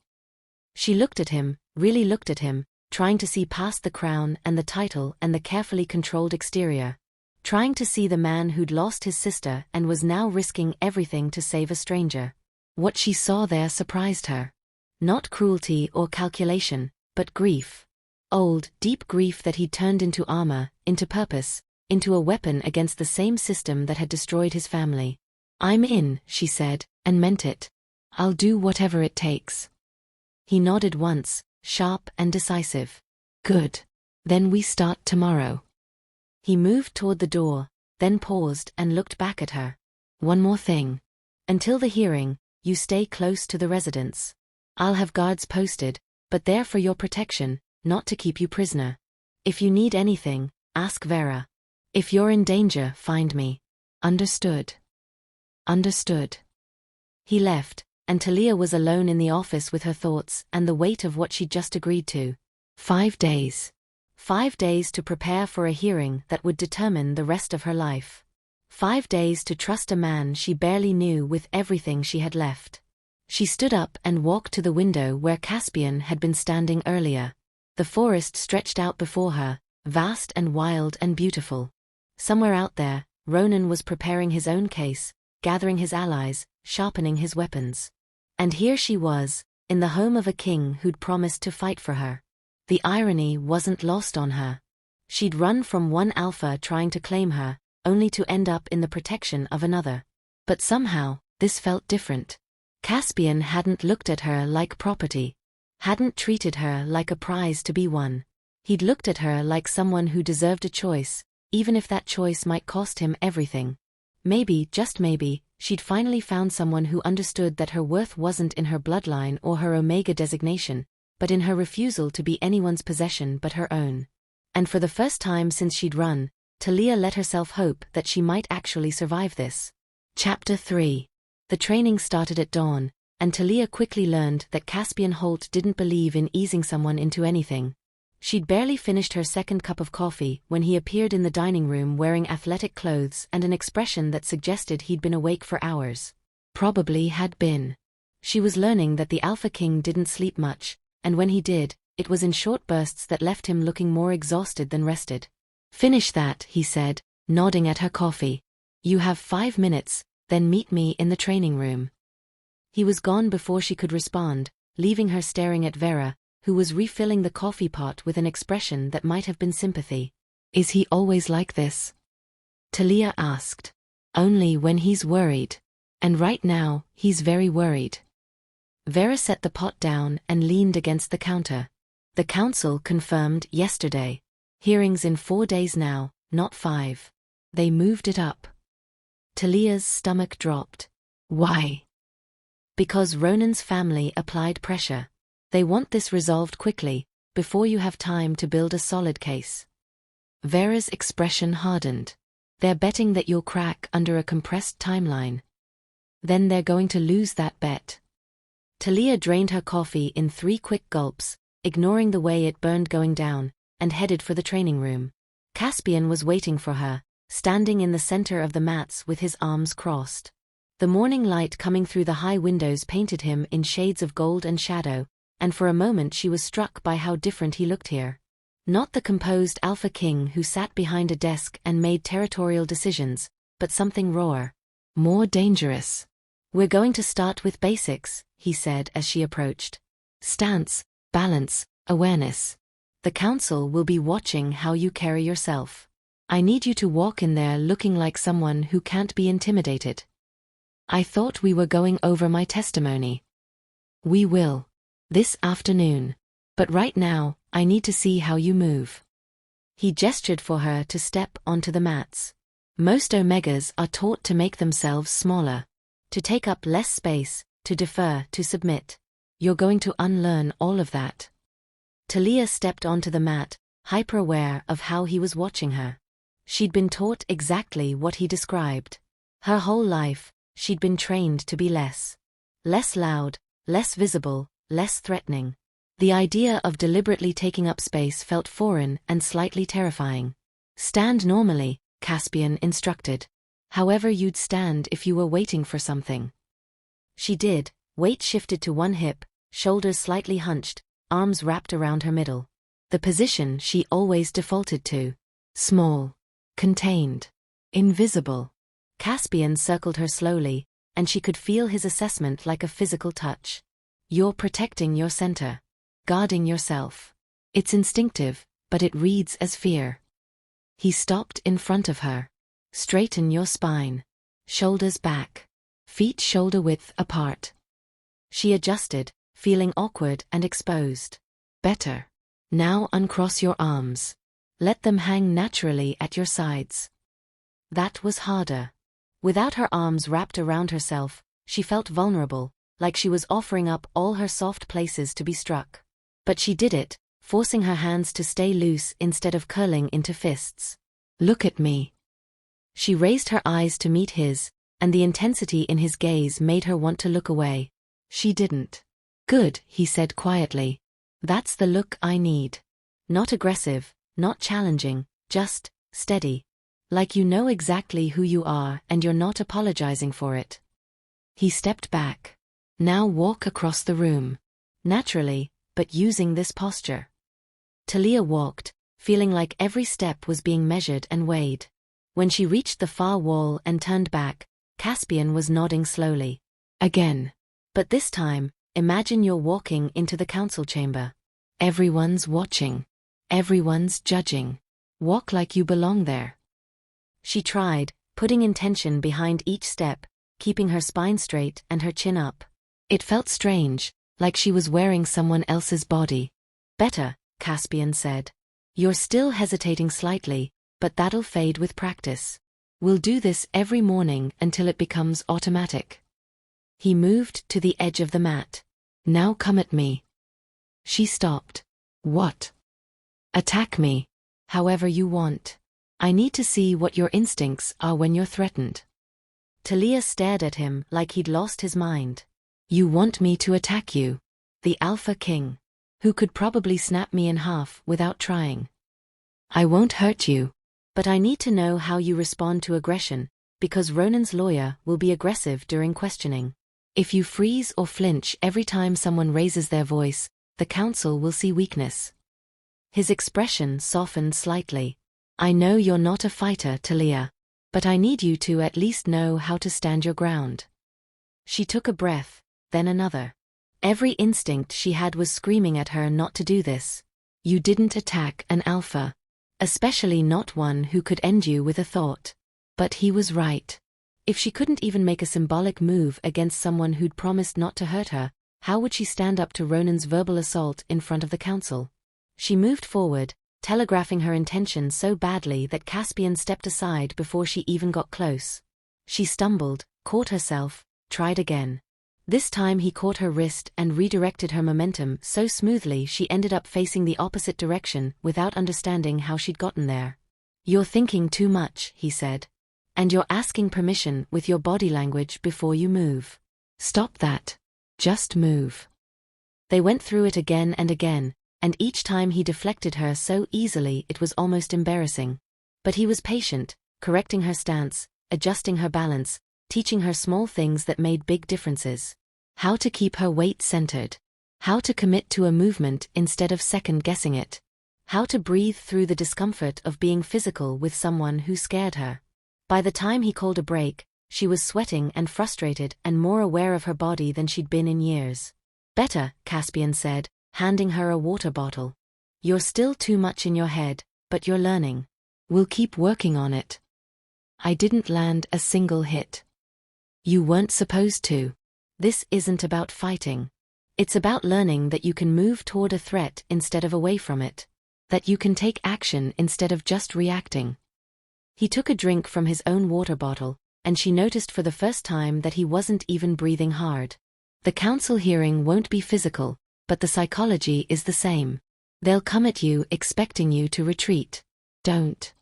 She looked at him, really looked at him, trying to see past the crown and the title and the carefully controlled exterior. Trying to see the man who'd lost his sister and was now risking everything to save a stranger. What she saw there surprised her. Not cruelty or calculation, but grief. Old, deep grief that he'd turned into armor, into purpose, into a weapon against the same system that had destroyed his family. "I'm in," she said, and meant it. "I'll do whatever it takes." He nodded once, sharp and decisive. "Good. Then we start tomorrow." He moved toward the door, then paused and looked back at her. "One more thing. Until the hearing, you stay close to the residence. I'll have guards posted, but they're for your protection, not to keep you prisoner. If you need anything, ask Vera. If you're in danger, find me. Understood?" "Understood." He left, and Thalia was alone in the office with her thoughts and the weight of what she'd just agreed to. 5 days. 5 days to prepare for a hearing that would determine the rest of her life. 5 days to trust a man she barely knew with everything she had left. She stood up and walked to the window where Caspian had been standing earlier. The forest stretched out before her, vast and wild and beautiful. Somewhere out there, Ronan was preparing his own case, gathering his allies, sharpening his weapons. And here she was, in the home of a king who'd promised to fight for her. The irony wasn't lost on her. She'd run from one alpha trying to claim her, only to end up in the protection of another. But somehow, this felt different. Caspian hadn't looked at her like property. Hadn't treated her like a prize to be won. He'd looked at her like someone who deserved a choice, even if that choice might cost him everything. Maybe, just maybe, she'd finally found someone who understood that her worth wasn't in her bloodline or her Omega designation, but in her refusal to be anyone's possession but her own. And for the first time since she'd run, Thalia let herself hope that she might actually survive this. Chapter 3. The training started at dawn, and Thalia quickly learned that Caspian Holt didn't believe in easing someone into anything. She'd barely finished her second cup of coffee when he appeared in the dining room wearing athletic clothes and an expression that suggested he'd been awake for hours. Probably had been. She was learning that the Alpha King didn't sleep much, and when he did, it was in short bursts that left him looking more exhausted than rested. "Finish that," he said, nodding at her coffee. "You have 5 minutes, then meet me in the training room." He was gone before she could respond, leaving her staring at Vera, who was refilling the coffee pot with an expression that might have been sympathy. "Is he always like this?" Thalia asked. "Only when he's worried. And right now, he's very worried." Vera set the pot down and leaned against the counter. "The council confirmed yesterday. Hearings in 4 days now, not 5. They moved it up." Thalia's stomach dropped. "Why?" "Because Ronan's family applied pressure. They want this resolved quickly, before you have time to build a solid case." Vera's expression hardened. "They're betting that you'll crack under a compressed timeline." "Then they're going to lose that bet." Thalia drained her coffee in 3 quick gulps, ignoring the way it burned going down, and headed for the training room. Caspian was waiting for her, standing in the center of the mats with his arms crossed. The morning light coming through the high windows painted him in shades of gold and shadow, and for a moment she was struck by how different he looked here. Not the composed Alpha King who sat behind a desk and made territorial decisions, but something rawer. More dangerous. "We're going to start with basics," he said as she approached. "Stance, balance, awareness. The council will be watching how you carry yourself. I need you to walk in there looking like someone who can't be intimidated." "I thought we were going over my testimony." "We will. This afternoon. But right now, I need to see how you move." He gestured for her to step onto the mats. Most Omegas are taught to make themselves smaller. To take up less space, to defer, to submit. You're going to unlearn all of that. Thalia stepped onto the mat, hyper-aware of how he was watching her. She'd been taught exactly what he described. Her whole life, she'd been trained to be less. Less loud, less visible, less threatening. The idea of deliberately taking up space felt foreign and slightly terrifying. "Stand normally," Caspian instructed. "However you'd stand if you were waiting for something." She did, weight shifted to one hip, shoulders slightly hunched, arms wrapped around her middle. The position she always defaulted to. Small. Contained. Invisible. Caspian circled her slowly, and she could feel his assessment like a physical touch. "You're protecting your center. Guarding yourself. It's instinctive, but it reads as fear." He stopped in front of her. "Straighten your spine. Shoulders back. Feet shoulder-width apart." She adjusted, feeling awkward and exposed. "Better. Now uncross your arms. Let them hang naturally at your sides." That was harder. Without her arms wrapped around herself, she felt vulnerable, like she was offering up all her soft places to be struck. But she did it, forcing her hands to stay loose instead of curling into fists. "Look at me." She raised her eyes to meet his, and the intensity in his gaze made her want to look away. She didn't. "Good," he said quietly. "That's the look I need. Not aggressive, not challenging, just steady. Like you know exactly who you are and you're not apologizing for it." He stepped back. "Now walk across the room. Naturally, but using this posture." Thalia walked, feeling like every step was being measured and weighed. When she reached the far wall and turned back, Caspian was nodding slowly. "Again. But this time, imagine you're walking into the council chamber. Everyone's watching. Everyone's judging. Walk like you belong there." She tried, putting intention behind each step, keeping her spine straight and her chin up. It felt strange, like she was wearing someone else's body. "Better," Caspian said. You're still hesitating slightly, but that'll fade with practice. We'll do this every morning until it becomes automatic. He moved to the edge of the mat. Now come at me. She stopped. What? Attack me. However you want. I need to see what your instincts are when you're threatened. Thalia stared at him like he'd lost his mind. You want me to attack you? The Alpha King, who could probably snap me in half without trying. I won't hurt you. But I need to know how you respond to aggression, because Ronan's lawyer will be aggressive during questioning. If you freeze or flinch every time someone raises their voice, the counsel will see weakness. His expression softened slightly. I know you're not a fighter, Thalia, but I need you to at least know how to stand your ground. She took a breath, then another. Every instinct she had was screaming at her not to do this. You didn't attack an alpha. Especially not one who could end you with a thought. But he was right. If she couldn't even make a symbolic move against someone who'd promised not to hurt her, how would she stand up to Ronan's verbal assault in front of the council? She moved forward, telegraphing her intention so badly that Caspian stepped aside before she even got close. She stumbled, caught herself, tried again. This time he caught her wrist and redirected her momentum so smoothly she ended up facing the opposite direction without understanding how she'd gotten there. You're thinking too much, he said. And you're asking permission with your body language before you move. Stop that. Just move. They went through it again, and each time he deflected her so easily it was almost embarrassing. But he was patient, correcting her stance, adjusting her balance, teaching her small things that made big differences. How to keep her weight centered. How to commit to a movement instead of second-guessing it. How to breathe through the discomfort of being physical with someone who scared her. By the time he called a break, she was sweating and frustrated and more aware of her body than she'd been in years. Better, Caspian said, handing her a water bottle. You're still too much in your head, but you're learning. We'll keep working on it. I didn't land a single hit. You weren't supposed to. This isn't about fighting. It's about learning that you can move toward a threat instead of away from it. That you can take action instead of just reacting. He took a drink from his own water bottle, and she noticed for the first time that he wasn't even breathing hard. The council hearing won't be physical, but the psychology is the same. They'll come at you expecting you to retreat. Don't.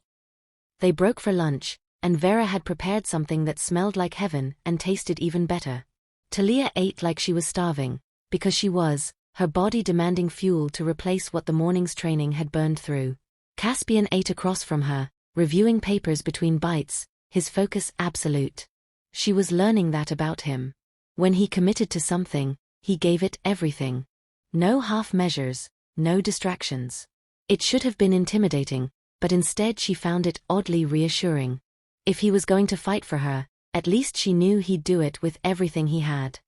They broke for lunch, and Vera had prepared something that smelled like heaven and tasted even better. Thalia ate like she was starving, because she was, her body demanding fuel to replace what the morning's training had burned through. Caspian ate across from her, reviewing papers between bites, his focus absolute. She was learning that about him. When he committed to something, he gave it everything. No half measures, no distractions. It should have been intimidating, but instead she found it oddly reassuring. If he was going to fight for her, at least she knew he'd do it with everything he had.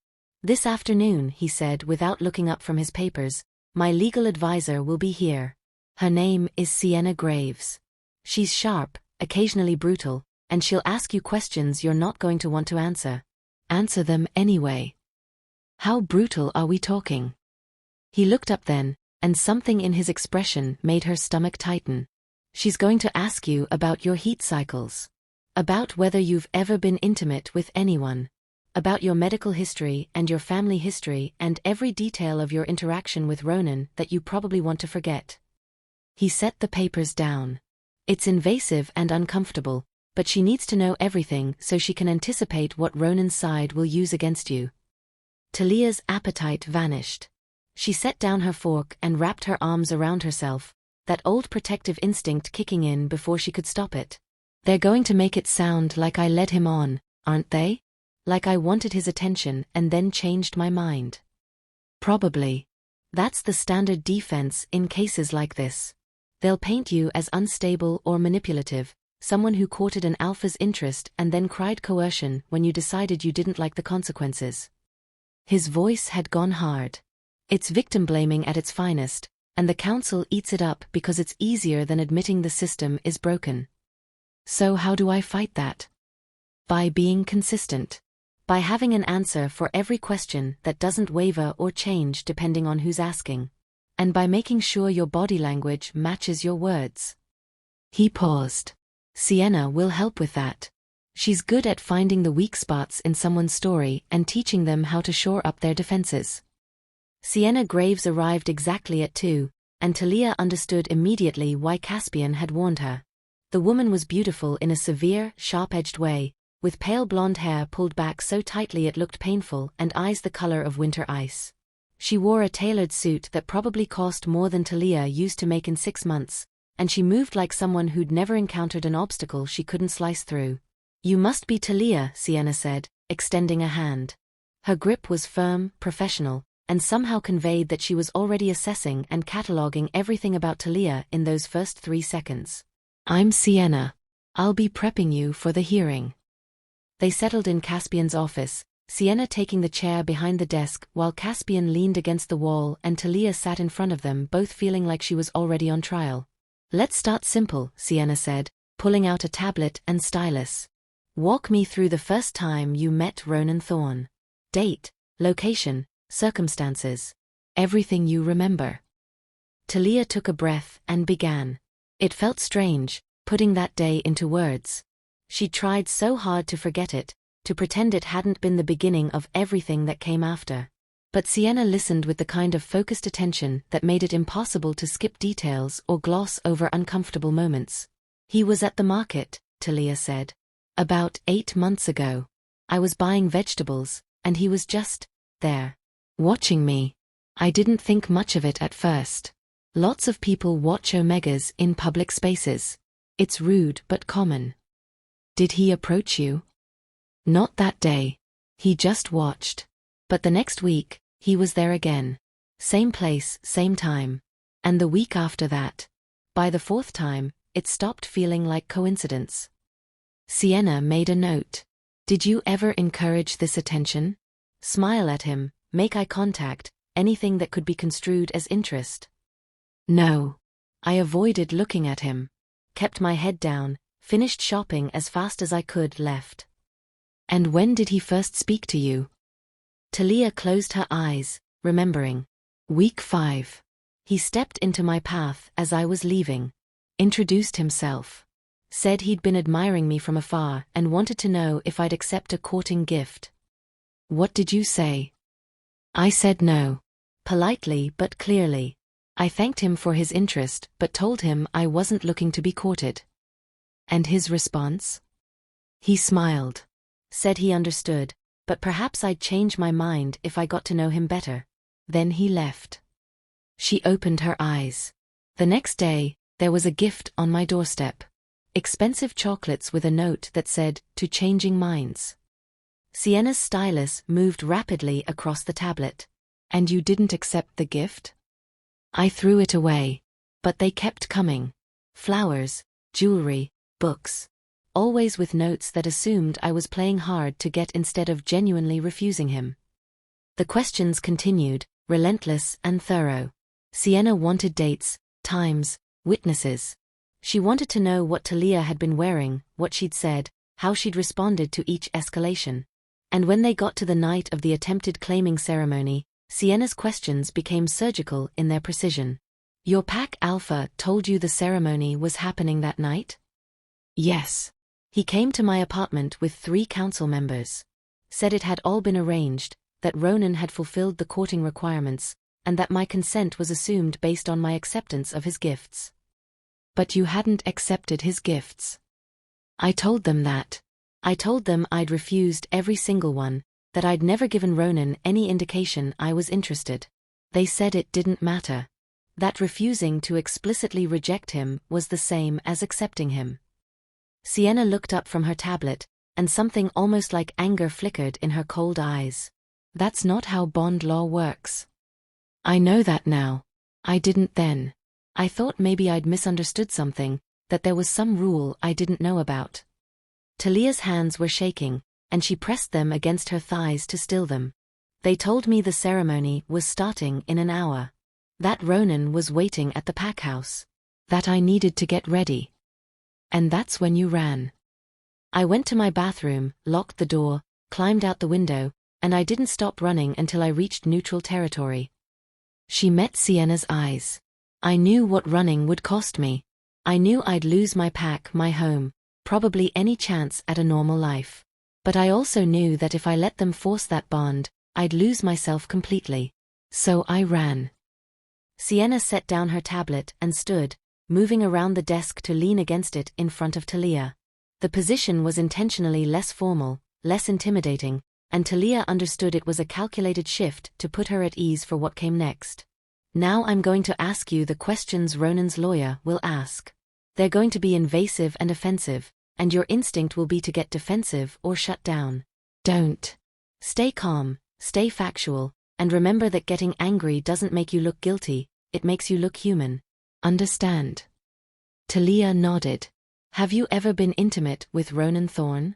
This afternoon, he said without looking up from his papers, my legal advisor will be here. Her name is Sienna Graves. She's sharp, occasionally brutal, and she'll ask you questions you're not going to want to answer. Answer them anyway. How brutal are we talking? He looked up then, and something in his expression made her stomach tighten. She's going to ask you about your heat cycles. About whether you've ever been intimate with anyone. About your medical history and your family history and every detail of your interaction with Ronan that you probably want to forget. He set the papers down. It's invasive and uncomfortable, but she needs to know everything so she can anticipate what Ronan's side will use against you. Thalia's appetite vanished. She set down her fork and wrapped her arms around herself, that old protective instinct kicking in before she could stop it. They're going to make it sound like I led him on, aren't they? Like I wanted his attention and then changed my mind. Probably. That's the standard defense in cases like this. They'll paint you as unstable or manipulative, someone who courted an alpha's interest and then cried coercion when you decided you didn't like the consequences. His voice had gone hard. It's victim blaming at its finest, and the council eats it up because it's easier than admitting the system is broken. So how do I fight that? By being consistent. By having an answer for every question that doesn't waver or change depending on who's asking. And by making sure your body language matches your words. He paused. Sienna will help with that. She's good at finding the weak spots in someone's story and teaching them how to shore up their defenses. Sienna Graves arrived exactly at 2, and Thalia understood immediately why Caspian had warned her. The woman was beautiful in a severe, sharp-edged way, with pale blonde hair pulled back so tightly it looked painful and eyes the color of winter ice. She wore a tailored suit that probably cost more than Thalia used to make in 6 months, and she moved like someone who'd never encountered an obstacle she couldn't slice through. "You must be Thalia," Sienna said, extending a hand. Her grip was firm, professional, and somehow conveyed that she was already assessing and cataloging everything about Thalia in those first 3 seconds. "I'm Sienna. I'll be prepping you for the hearing." They settled in Caspian's office, Sienna taking the chair behind the desk while Caspian leaned against the wall and Thalia sat in front of them, both feeling like she was already on trial. "Let's start simple," Sienna said, pulling out a tablet and stylus. "Walk me through the first time you met Ronan Thorne. Date, location, circumstances. Everything you remember." Thalia took a breath and began. It felt strange, putting that day into words. She tried so hard to forget it, to pretend it hadn't been the beginning of everything that came after. But Sienna listened with the kind of focused attention that made it impossible to skip details or gloss over uncomfortable moments. "He was at the market," Thalia said. "About 8 months ago. I was buying vegetables, and he was just there, watching me. I didn't think much of it at first. Lots of people watch omegas in public spaces. It's rude but common." "Did he approach you?" "Not that day. He just watched. But the next week, he was there again. Same place, same time. And the week after that. By the 4th time, it stopped feeling like coincidence." Sienna made a note. "Did you ever encourage this attention? Smile at him, make eye contact, anything that could be construed as interest?" "No. I avoided looking at him. Kept my head down, finished shopping as fast as I could, left." "And when did he first speak to you?" Thalia closed her eyes, remembering. "Week 5. He stepped into my path as I was leaving. Introduced himself. Said he'd been admiring me from afar and wanted to know if I'd accept a courting gift." "What did you say?" "I said no. Politely but clearly. I thanked him for his interest but told him I wasn't looking to be courted." "And his response?" "He smiled. Said he understood, but perhaps I'd change my mind if I got to know him better. Then he left." She opened her eyes. "The next day, there was a gift on my doorstep. Expensive chocolates with a note that said, 'To changing minds.'" Sienna's stylus moved rapidly across the tablet. "And you didn't accept the gift?" "I threw it away. But they kept coming. Flowers, jewelry, books. Always with notes that assumed I was playing hard to get instead of genuinely refusing him." The questions continued, relentless and thorough. Sienna wanted dates, times, witnesses. She wanted to know what Thalia had been wearing, what she'd said, how she'd responded to each escalation. And when they got to the night of the attempted claiming ceremony, Sienna's questions became surgical in their precision. "Your pack Alpha told you the ceremony was happening that night?" "Yes. He came to my apartment with 3 council members. Said it had all been arranged, that Ronan had fulfilled the courting requirements, and that my consent was assumed based on my acceptance of his gifts." "But you hadn't accepted his gifts." "I told them that. I told them I'd refused every single one, that I'd never given Ronan any indication I was interested. They said it didn't matter. That refusing to explicitly reject him was the same as accepting him." Sienna looked up from her tablet, and something almost like anger flickered in her cold eyes. "That's not how bond law works." "I know that now. I didn't then. I thought maybe I'd misunderstood something, that there was some rule I didn't know about." Thalia's hands were shaking, and she pressed them against her thighs to still them. "They told me the ceremony was starting in an hour. That Ronan was waiting at the pack house. That I needed to get ready. And that's when you ran. I went to my bathroom, locked the door, climbed out the window, and I didn't stop running until I reached neutral territory." She met Sienna's eyes. I knew what running would cost me. I knew I'd lose my pack, my home, probably any chance at a normal life. But I also knew that if I let them force that bond, I'd lose myself completely. So I ran. Sienna set down her tablet and stood, moving around the desk to lean against it in front of Thalia. The position was intentionally less formal, less intimidating, and Thalia understood it was a calculated shift to put her at ease for what came next. Now I'm going to ask you the questions Ronan's lawyer will ask. They're going to be invasive and offensive, and your instinct will be to get defensive or shut down. Don't. Stay calm, stay factual, and remember that getting angry doesn't make you look guilty, it makes you look human. Understand? Thalia nodded. Have you ever been intimate with Ronan Thorne?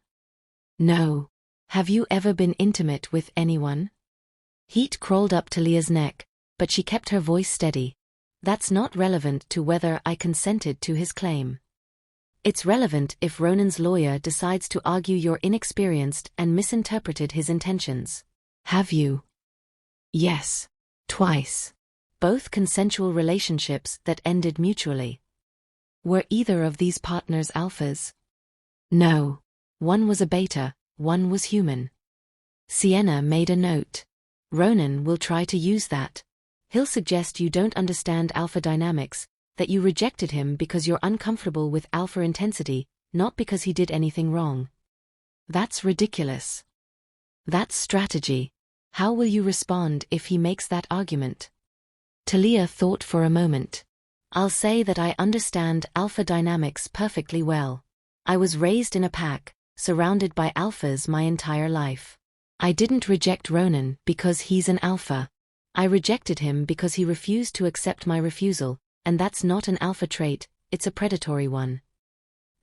No. Have you ever been intimate with anyone? Heat crawled up Thalia's neck, but she kept her voice steady. That's not relevant to whether I consented to his claim. It's relevant if Ronan's lawyer decides to argue you're inexperienced and misinterpreted his intentions. Have you? Yes. Twice. Both consensual relationships that ended mutually. Were either of these partners alphas? No. One was a beta, one was human. Sienna made a note. Ronan will try to use that. He'll suggest you don't understand alpha dynamics, that you rejected him because you're uncomfortable with alpha intensity, not because he did anything wrong. That's ridiculous. That's strategy. How will you respond if he makes that argument? Thalia thought for a moment. I'll say that I understand alpha dynamics perfectly well. I was raised in a pack, surrounded by alphas my entire life. I didn't reject Ronan because he's an alpha. I rejected him because he refused to accept my refusal, and that's not an alpha trait, it's a predatory one.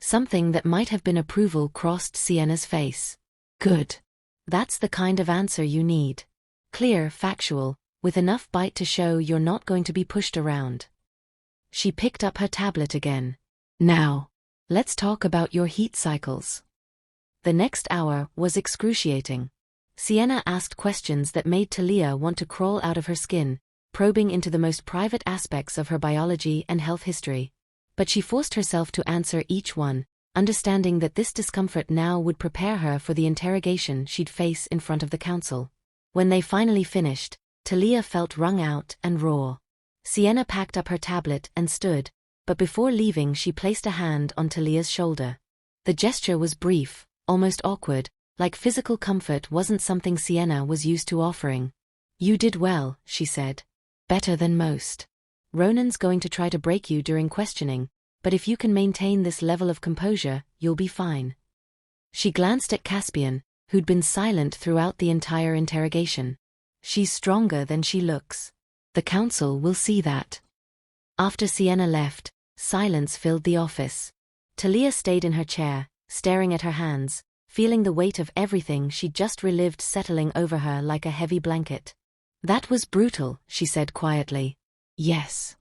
Something that might have been approval crossed Sienna's face. Good. That's the kind of answer you need. Clear, factual, with enough bite to show you're not going to be pushed around. She picked up her tablet again. Now, let's talk about your heat cycles. The next hour was excruciating. Sienna asked questions that made Thalia want to crawl out of her skin, probing into the most private aspects of her biology and health history. But she forced herself to answer each one, understanding that this discomfort now would prepare her for the interrogation she'd face in front of the council. When they finally finished, Thalia felt wrung out and raw. Sienna packed up her tablet and stood, but before leaving she placed a hand on Thalia's shoulder. The gesture was brief, almost awkward, like physical comfort wasn't something Sienna was used to offering. You did well, she said. Better than most. Ronan's going to try to break you during questioning, but if you can maintain this level of composure, you'll be fine. She glanced at Caspian, who'd been silent throughout the entire interrogation. She's stronger than she looks. The council will see that. After Sienna left, silence filled the office. Thalia stayed in her chair, staring at her hands, feeling the weight of everything she'd just relived settling over her like a heavy blanket. That was brutal, she said quietly. Yes.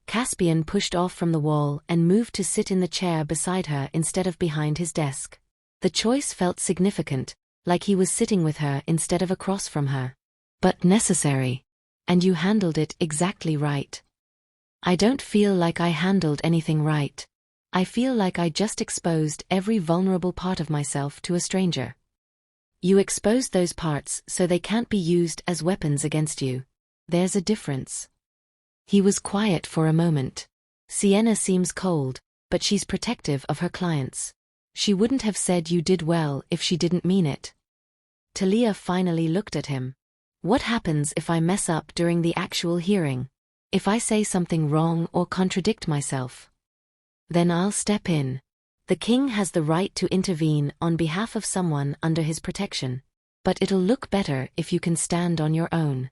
Caspian pushed off from the wall and moved to sit in the chair beside her instead of behind his desk. The choice felt significant, like he was sitting with her instead of across from her. But necessary. And you handled it exactly right. I don't feel like I handled anything right. I feel like I just exposed every vulnerable part of myself to a stranger. You exposed those parts so they can't be used as weapons against you. There's a difference. He was quiet for a moment. Sienna seems cold, but she's protective of her clients. She wouldn't have said you did well if she didn't mean it. Thalia finally looked at him. What happens if I mess up during the actual hearing? If I say something wrong or contradict myself? Then I'll step in. The king has the right to intervene on behalf of someone under his protection. But it'll look better if you can stand on your own.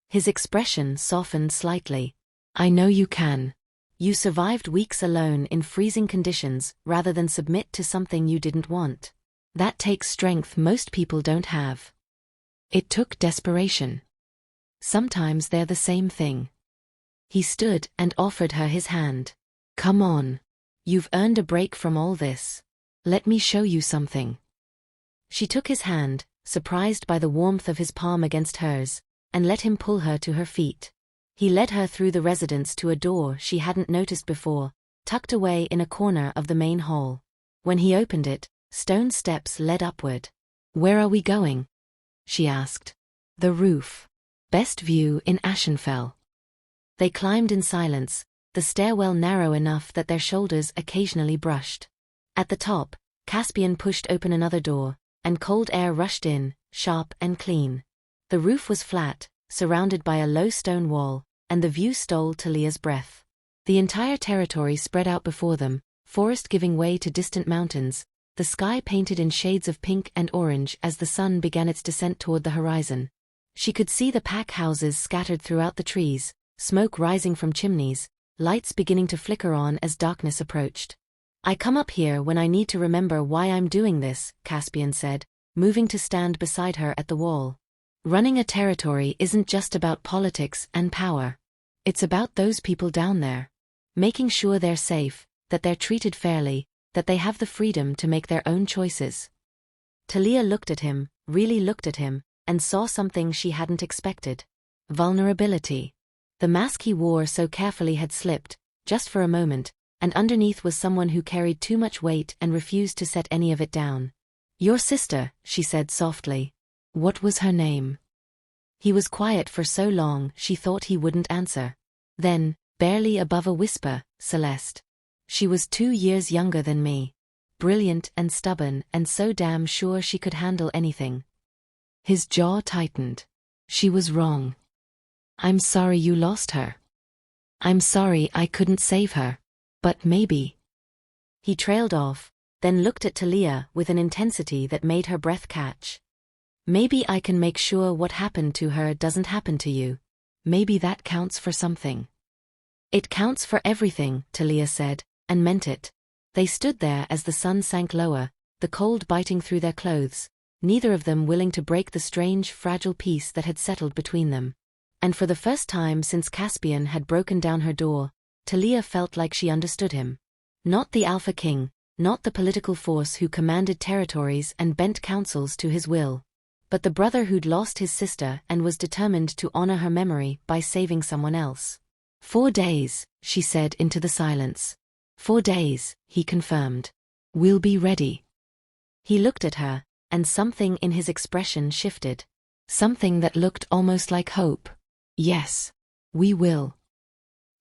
His expression softened slightly. I know you can. You survived weeks alone in freezing conditions rather than submit to something you didn't want. That takes strength most people don't have. It took desperation. Sometimes they're the same thing. He stood and offered her his hand. Come on. You've earned a break from all this. Let me show you something. She took his hand, surprised by the warmth of his palm against hers, and let him pull her to her feet. He led her through the residence to a door she hadn't noticed before, tucked away in a corner of the main hall. When he opened it, stone steps led upward. "Where are we going?" she asked. "The roof. Best view in Ashenfell." They climbed in silence, the stairwell narrow enough that their shoulders occasionally brushed. At the top, Caspian pushed open another door, and cold air rushed in, sharp and clean. The roof was flat, surrounded by a low stone wall, and the view stole Thalia's breath. The entire territory spread out before them, forest giving way to distant mountains, the sky painted in shades of pink and orange as the sun began its descent toward the horizon. She could see the pack houses scattered throughout the trees, smoke rising from chimneys, lights beginning to flicker on as darkness approached. "I come up here when I need to remember why I'm doing this," Caspian said, moving to stand beside her at the wall. "Running a territory isn't just about politics and power. It's about those people down there. Making sure they're safe, that they're treated fairly, that they have the freedom to make their own choices." Thalia looked at him, really looked at him, and saw something she hadn't expected. Vulnerability. The mask he wore so carefully had slipped, just for a moment, and underneath was someone who carried too much weight and refused to set any of it down. "Your sister," she said softly. "What was her name?" He was quiet for so long she thought he wouldn't answer. Then, barely above a whisper, "Celeste. She was 2 years younger than me. Brilliant and stubborn and so damn sure she could handle anything." His jaw tightened. "She was wrong. I'm sorry you lost her. I'm sorry I couldn't save her. But maybe." He trailed off, then looked at Thalia with an intensity that made her breath catch. "Maybe I can make sure what happened to her doesn't happen to you. Maybe that counts for something." "It counts for everything," Thalia said, and meant it. They stood there as the sun sank lower, the cold biting through their clothes, neither of them willing to break the strange, fragile peace that had settled between them. And for the first time since Caspian had broken down her door, Thalia felt like she understood him. Not the Alpha King, not the political force who commanded territories and bent councils to his will, but the brother who'd lost his sister and was determined to honor her memory by saving someone else. 4 days, she said into the silence. 4 days, he confirmed. We'll be ready. He looked at her, and something in his expression shifted. Something that looked almost like hope. Yes, we will.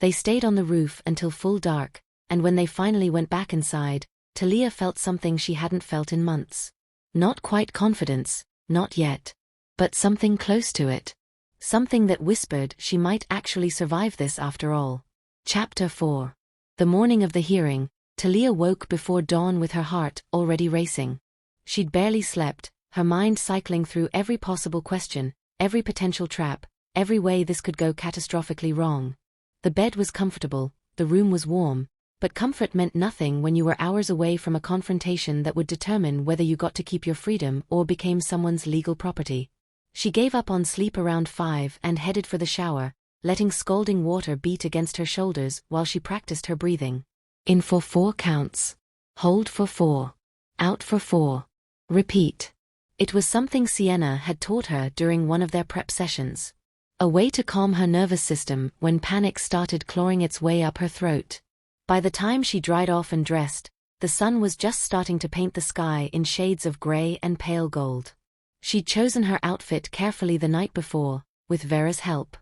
They stayed on the roof until full dark, and when they finally went back inside, Thalia felt something she hadn't felt in months. Not quite confidence, not yet. But something close to it. Something that whispered she might actually survive this after all. Chapter 4. The morning of the hearing, Thalia woke before dawn with her heart already racing. She'd barely slept, her mind cycling through every possible question, every potential trap, every way this could go catastrophically wrong. The bed was comfortable, the room was warm, but comfort meant nothing when you were hours away from a confrontation that would determine whether you got to keep your freedom or became someone's legal property. She gave up on sleep around 5 and headed for the shower, letting scalding water beat against her shoulders while she practiced her breathing. In for 4 counts. Hold for 4. Out for 4. Repeat. It was something Sienna had taught her during one of their prep sessions. A way to calm her nervous system when panic started clawing its way up her throat. By the time she dried off and dressed, the sun was just starting to paint the sky in shades of gray and pale gold. She'd chosen her outfit carefully the night before, with Vera's help.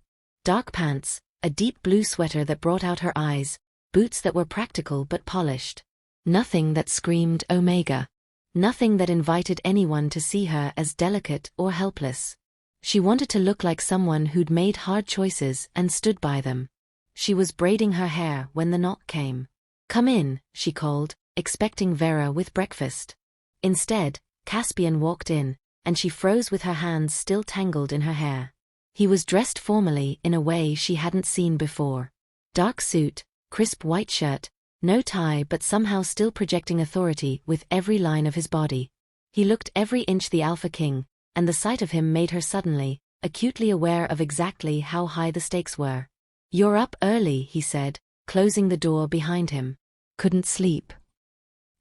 Dark pants, a deep blue sweater that brought out her eyes, boots that were practical but polished. Nothing that screamed Omega. Nothing that invited anyone to see her as delicate or helpless. She wanted to look like someone who'd made hard choices and stood by them. She was braiding her hair when the knock came. "Come in," she called, expecting Vera with breakfast. Instead, Caspian walked in, and she froze with her hands still tangled in her hair. He was dressed formally in a way she hadn't seen before. Dark suit, crisp white shirt, no tie but somehow still projecting authority with every line of his body. He looked every inch the Alpha King, and the sight of him made her suddenly, acutely aware of exactly how high the stakes were. "You're up early," he said, closing the door behind him. "Couldn't sleep."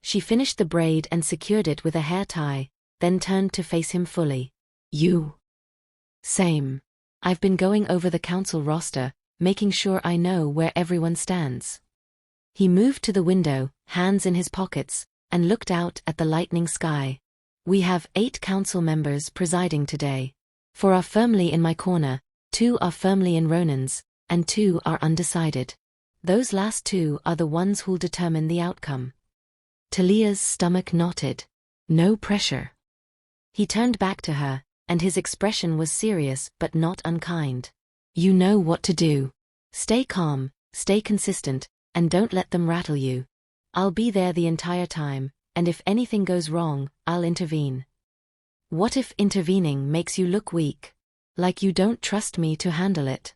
She finished the braid and secured it with a hair tie, then turned to face him fully. "You?" "Same. I've been going over the council roster, making sure I know where everyone stands. He moved to the window, hands in his pockets, and looked out at the lightning sky. We have 8 council members presiding today. 4 are firmly in my corner, 2 are firmly in Ronan's, and 2 are undecided. Those last 2 are the ones who'll determine the outcome. Thalia's stomach knotted. No pressure. He turned back to her, and his expression was serious but not unkind. You know what to do. Stay calm, stay consistent, and don't let them rattle you. I'll be there the entire time, and if anything goes wrong, I'll intervene. What if intervening makes you look weak? Like you don't trust me to handle it?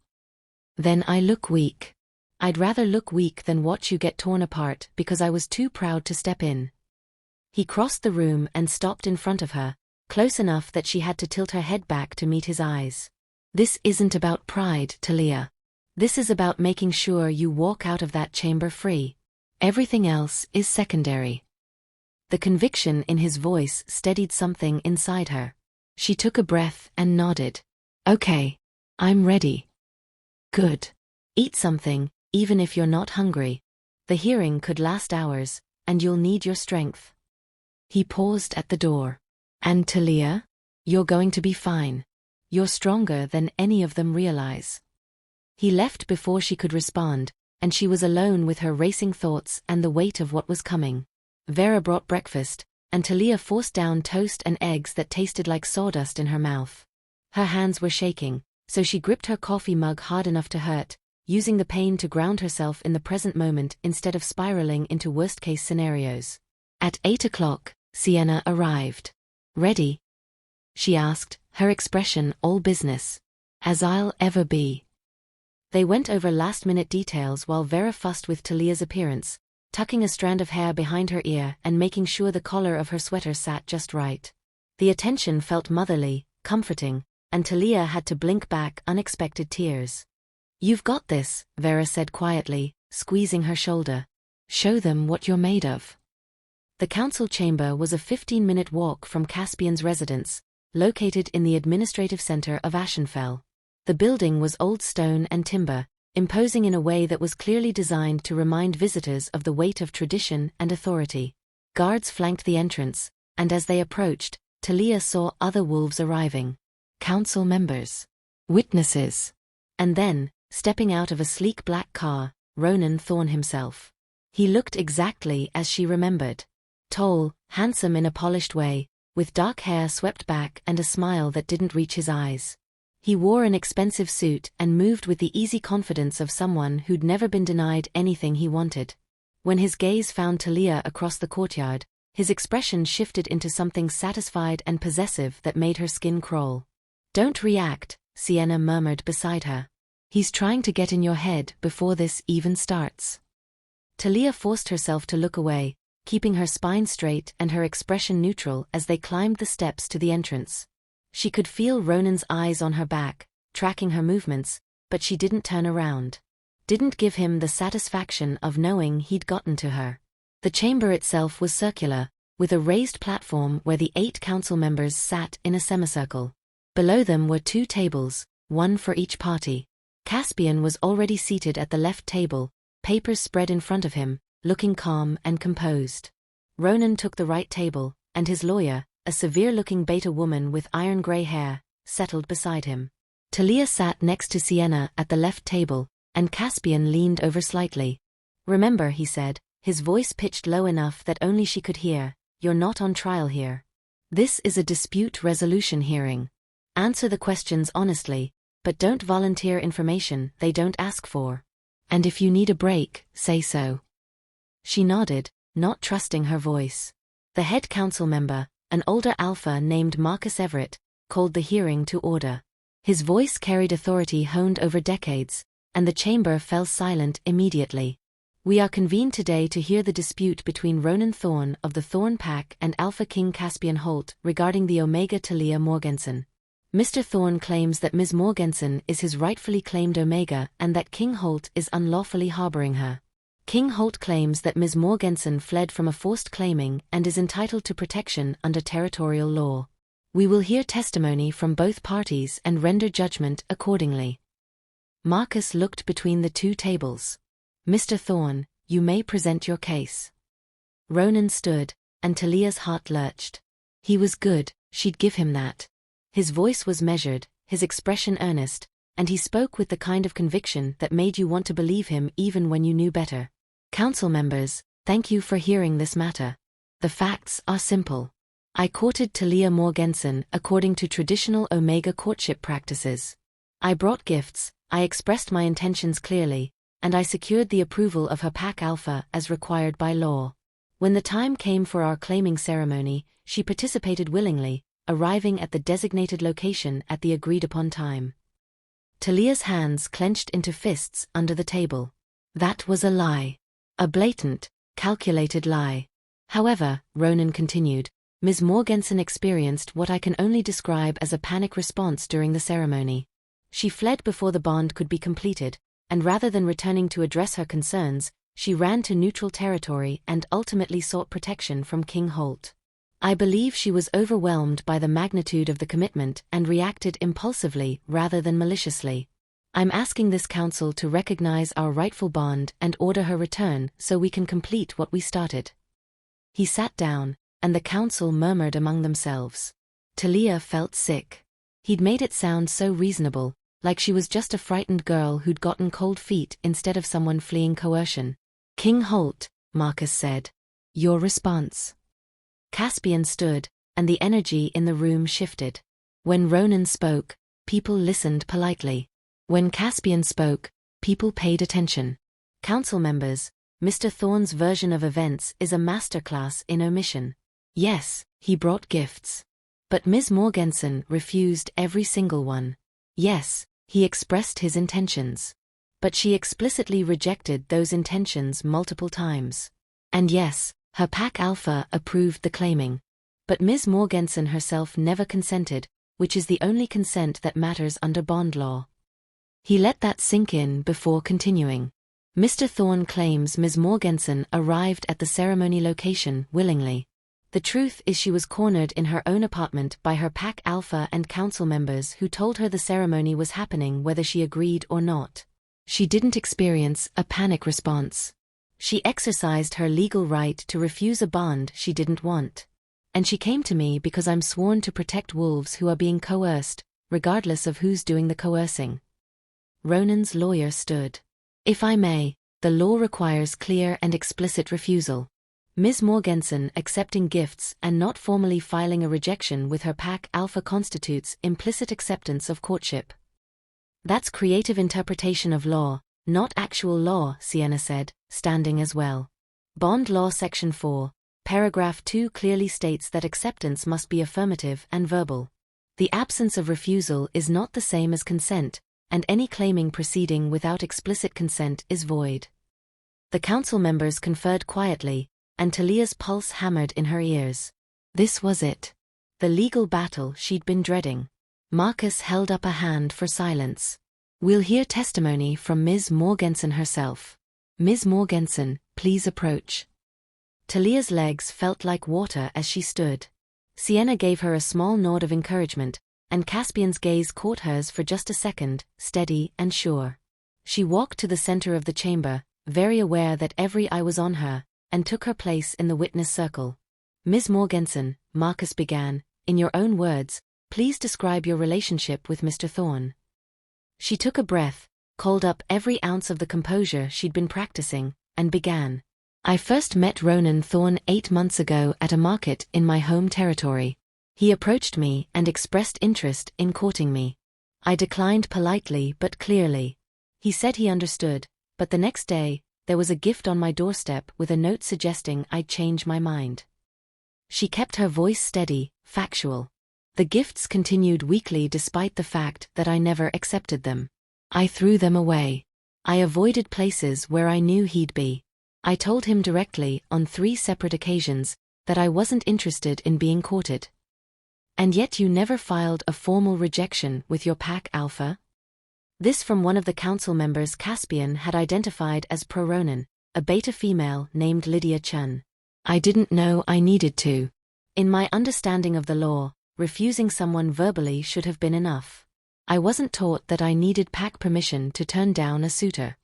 Then I look weak. I'd rather look weak than watch you get torn apart because I was too proud to step in. He crossed the room and stopped in front of her, close enough that she had to tilt her head back to meet his eyes. This isn't about pride, Thalia. This is about making sure you walk out of that chamber free. Everything else is secondary. The conviction in his voice steadied something inside her. She took a breath and nodded. Okay. I'm ready. Good. Eat something, even if you're not hungry. The hearing could last hours, and you'll need your strength. He paused at the door. And Thalia? You're going to be fine. You're stronger than any of them realize. He left before she could respond, and she was alone with her racing thoughts and the weight of what was coming. Vera brought breakfast, and Thalia forced down toast and eggs that tasted like sawdust in her mouth. Her hands were shaking, so she gripped her coffee mug hard enough to hurt, using the pain to ground herself in the present moment instead of spiraling into worst-case scenarios. At 8 o'clock, Sienna arrived. Ready? She asked, her expression all business. As I'll ever be. They went over last-minute details while Vera fussed with Thalia's appearance, tucking a strand of hair behind her ear and making sure the collar of her sweater sat just right. The attention felt motherly, comforting, and Thalia had to blink back unexpected tears. You've got this, Vera said quietly, squeezing her shoulder. Show them what you're made of. The council chamber was a 15-minute walk from Caspian's residence, located in the administrative center of Ashenfell. The building was old stone and timber, imposing in a way that was clearly designed to remind visitors of the weight of tradition and authority. Guards flanked the entrance, and as they approached, Thalia saw other wolves arriving. Council members. Witnesses. And then, stepping out of a sleek black car, Ronan Thorne himself. He looked exactly as she remembered. Tall, handsome in a polished way, with dark hair swept back and a smile that didn't reach his eyes. He wore an expensive suit and moved with the easy confidence of someone who'd never been denied anything he wanted. When his gaze found Thalia across the courtyard, his expression shifted into something satisfied and possessive that made her skin crawl. Don't react, Sienna murmured beside her. He's trying to get in your head before this even starts. Thalia forced herself to look away, keeping her spine straight and her expression neutral as they climbed the steps to the entrance. She could feel Ronan's eyes on her back, tracking her movements, but she didn't turn around. Didn't give him the satisfaction of knowing he'd gotten to her. The chamber itself was circular, with a raised platform where the 8 council members sat in a semicircle. Below them were 2 tables, one for each party. Caspian was already seated at the left table, papers spread in front of him, looking calm and composed. Ronan took the right table, and his lawyer, a severe-looking beta woman with iron-gray hair, settled beside him. Thalia sat next to Sienna at the left table, and Caspian leaned over slightly. Remember, he said, his voice pitched low enough that only she could hear, you're not on trial here. This is a dispute resolution hearing. Answer the questions honestly, but don't volunteer information they don't ask for. And if you need a break, say so. She nodded, not trusting her voice. The head council member, an older alpha named Marcus Everett, called the hearing to order. His voice carried authority honed over decades, and the chamber fell silent immediately. We are convened today to hear the dispute between Ronan Thorne of the Thorn Pack and Alpha King Caspian Holt regarding the Omega Thalia Morgensen. Mr. Thorne claims that Ms. Morgensen is his rightfully claimed Omega and that King Holt is unlawfully harboring her. King Holt claims that Ms. Morgensen fled from a forced claiming and is entitled to protection under territorial law. We will hear testimony from both parties and render judgment accordingly. Marcus looked between the two tables. Mr. Thorne, you may present your case. Ronan stood, and Thalia's heart lurched. He was good, she'd give him that. His voice was measured, his expression earnest, and he spoke with the kind of conviction that made you want to believe him even when you knew better. Council members, thank you for hearing this matter. The facts are simple. I courted Thalia Morgensen according to traditional Omega courtship practices. I brought gifts, I expressed my intentions clearly, and I secured the approval of her pack alpha as required by law. When the time came for our claiming ceremony, she participated willingly, arriving at the designated location at the agreed-upon time. Thalia's hands clenched into fists under the table. That was a lie. A blatant, calculated lie. However, Ronan continued, Ms. Morgensen experienced what I can only describe as a panic response during the ceremony. She fled before the bond could be completed, and rather than returning to address her concerns, she ran to neutral territory and ultimately sought protection from King Holt. I believe she was overwhelmed by the magnitude of the commitment and reacted impulsively rather than maliciously. I'm asking this council to recognize our rightful bond and order her return so we can complete what we started. He sat down, and the council murmured among themselves. Thalia felt sick. He'd made it sound so reasonable, like she was just a frightened girl who'd gotten cold feet instead of someone fleeing coercion. King Holt, Marcus said. Your response. Caspian stood, and the energy in the room shifted. When Ronan spoke, people listened politely. When Caspian spoke, people paid attention. Council members, Mr. Thorne's version of events is a masterclass in omission. Yes, he brought gifts. But Ms. Morgensen refused every single one. Yes, he expressed his intentions. But she explicitly rejected those intentions multiple times. And yes, her pack alpha approved the claiming. But Ms. Morgensen herself never consented, which is the only consent that matters under bond law. He let that sink in before continuing. Mr. Thorne claims Ms. Morgensen arrived at the ceremony location willingly. The truth is she was cornered in her own apartment by her pack alpha and council members who told her the ceremony was happening whether she agreed or not. She didn't experience a panic response. She exercised her legal right to refuse a bond she didn't want. And she came to me because I'm sworn to protect wolves who are being coerced, regardless of who's doing the coercing. Ronan's lawyer stood. If I may, the law requires clear and explicit refusal. Ms. Morgensen accepting gifts and not formally filing a rejection with her pack alpha constitutes implicit acceptance of courtship. That's creative interpretation of law, not actual law, Sienna said, standing as well. Bond Law Section 4, Paragraph 2 clearly states that acceptance must be affirmative and verbal. The absence of refusal is not the same as consent, and any claiming proceeding without explicit consent is void. The council members conferred quietly, and Thalia's pulse hammered in her ears. This was it. The legal battle she'd been dreading. Marcus held up a hand for silence. We'll hear testimony from Ms. Morgensen herself. Ms. Morgensen, please approach. Thalia's legs felt like water as she stood. Sienna gave her a small nod of encouragement, and Caspian's gaze caught hers for just a second, steady and sure. She walked to the center of the chamber, very aware that every eye was on her, and took her place in the witness circle. Ms. Morgensen, Marcus began, in your own words, please describe your relationship with Mr. Thorne. She took a breath, called up every ounce of the composure she'd been practicing, and began. I first met Ronan Thorne 8 months ago at a market in my home territory. He approached me and expressed interest in courting me. I declined politely but clearly. He said he understood, but the next day, there was a gift on my doorstep with a note suggesting I'd change my mind. She kept her voice steady, factual. The gifts continued weekly despite the fact that I never accepted them. I threw them away. I avoided places where I knew he'd be. I told him directly on 3 separate occasions that I wasn't interested in being courted. And yet you never filed a formal rejection with your pack alpha? This from one of the council members Caspian had identified as pro-Ronan, a beta female named Lydia Chun. I didn't know I needed to. In my understanding of the law, refusing someone verbally should have been enough. I wasn't taught that I needed pack permission to turn down a suitor.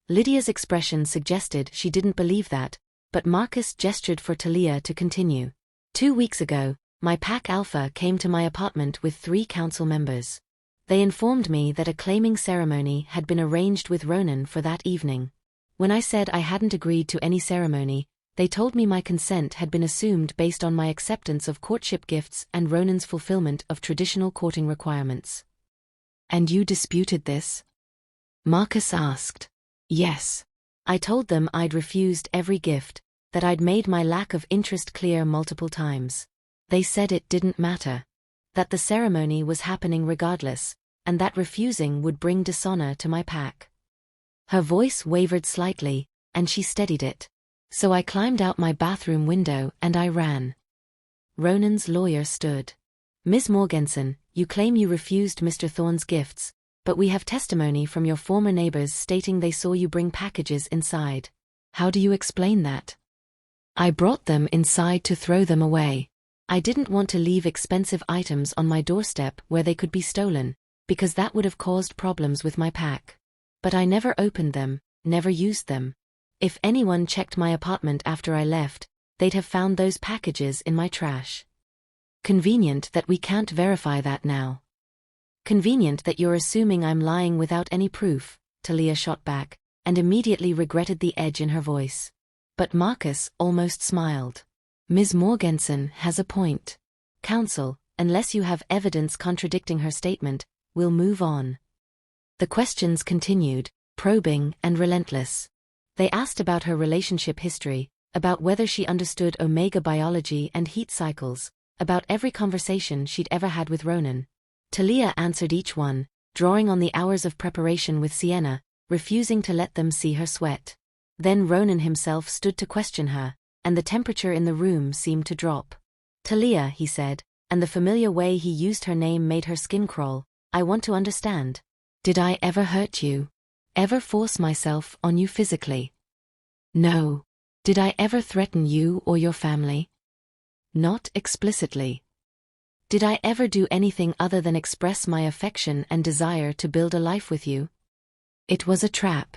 Lydia's expression suggested she didn't believe that, but Marcus gestured for Thalia to continue. 2 weeks ago, my pack alpha came to my apartment with 3 council members. They informed me that a claiming ceremony had been arranged with Ronan for that evening. When I said I hadn't agreed to any ceremony, they told me my consent had been assumed based on my acceptance of courtship gifts and Ronan's fulfillment of traditional courting requirements. And you disputed this? Marcus asked. Yes. I told them I'd refused every gift, that I'd made my lack of interest clear multiple times. They said it didn't matter. That the ceremony was happening regardless, and that refusing would bring dishonor to my pack. Her voice wavered slightly, and she steadied it. So I climbed out my bathroom window and I ran. Ronan's lawyer stood. Ms. Morgensen, you claim you refused Mr. Thorne's gifts, but we have testimony from your former neighbors stating they saw you bring packages inside. How do you explain that? I brought them inside to throw them away. I didn't want to leave expensive items on my doorstep where they could be stolen, because that would have caused problems with my pack. But I never opened them, never used them. If anyone checked my apartment after I left, they'd have found those packages in my trash. Convenient that we can't verify that now. Convenient that you're assuming I'm lying without any proof, Thalia shot back, and immediately regretted the edge in her voice. But Marcus almost smiled. Ms. Morgensen has a point. Counsel, unless you have evidence contradicting her statement, we'll move on. The questions continued, probing and relentless. They asked about her relationship history, about whether she understood omega biology and heat cycles, about every conversation she'd ever had with Ronan. Thalia answered each one, drawing on the hours of preparation with Sienna, refusing to let them see her sweat. Then Ronan himself stood to question her, and the temperature in the room seemed to drop. Thalia, he said, and the familiar way he used her name made her skin crawl, I want to understand. Did I ever hurt you? Ever force myself on you physically? No. Did I ever threaten you or your family? Not explicitly. Did I ever do anything other than express my affection and desire to build a life with you? It was a trap.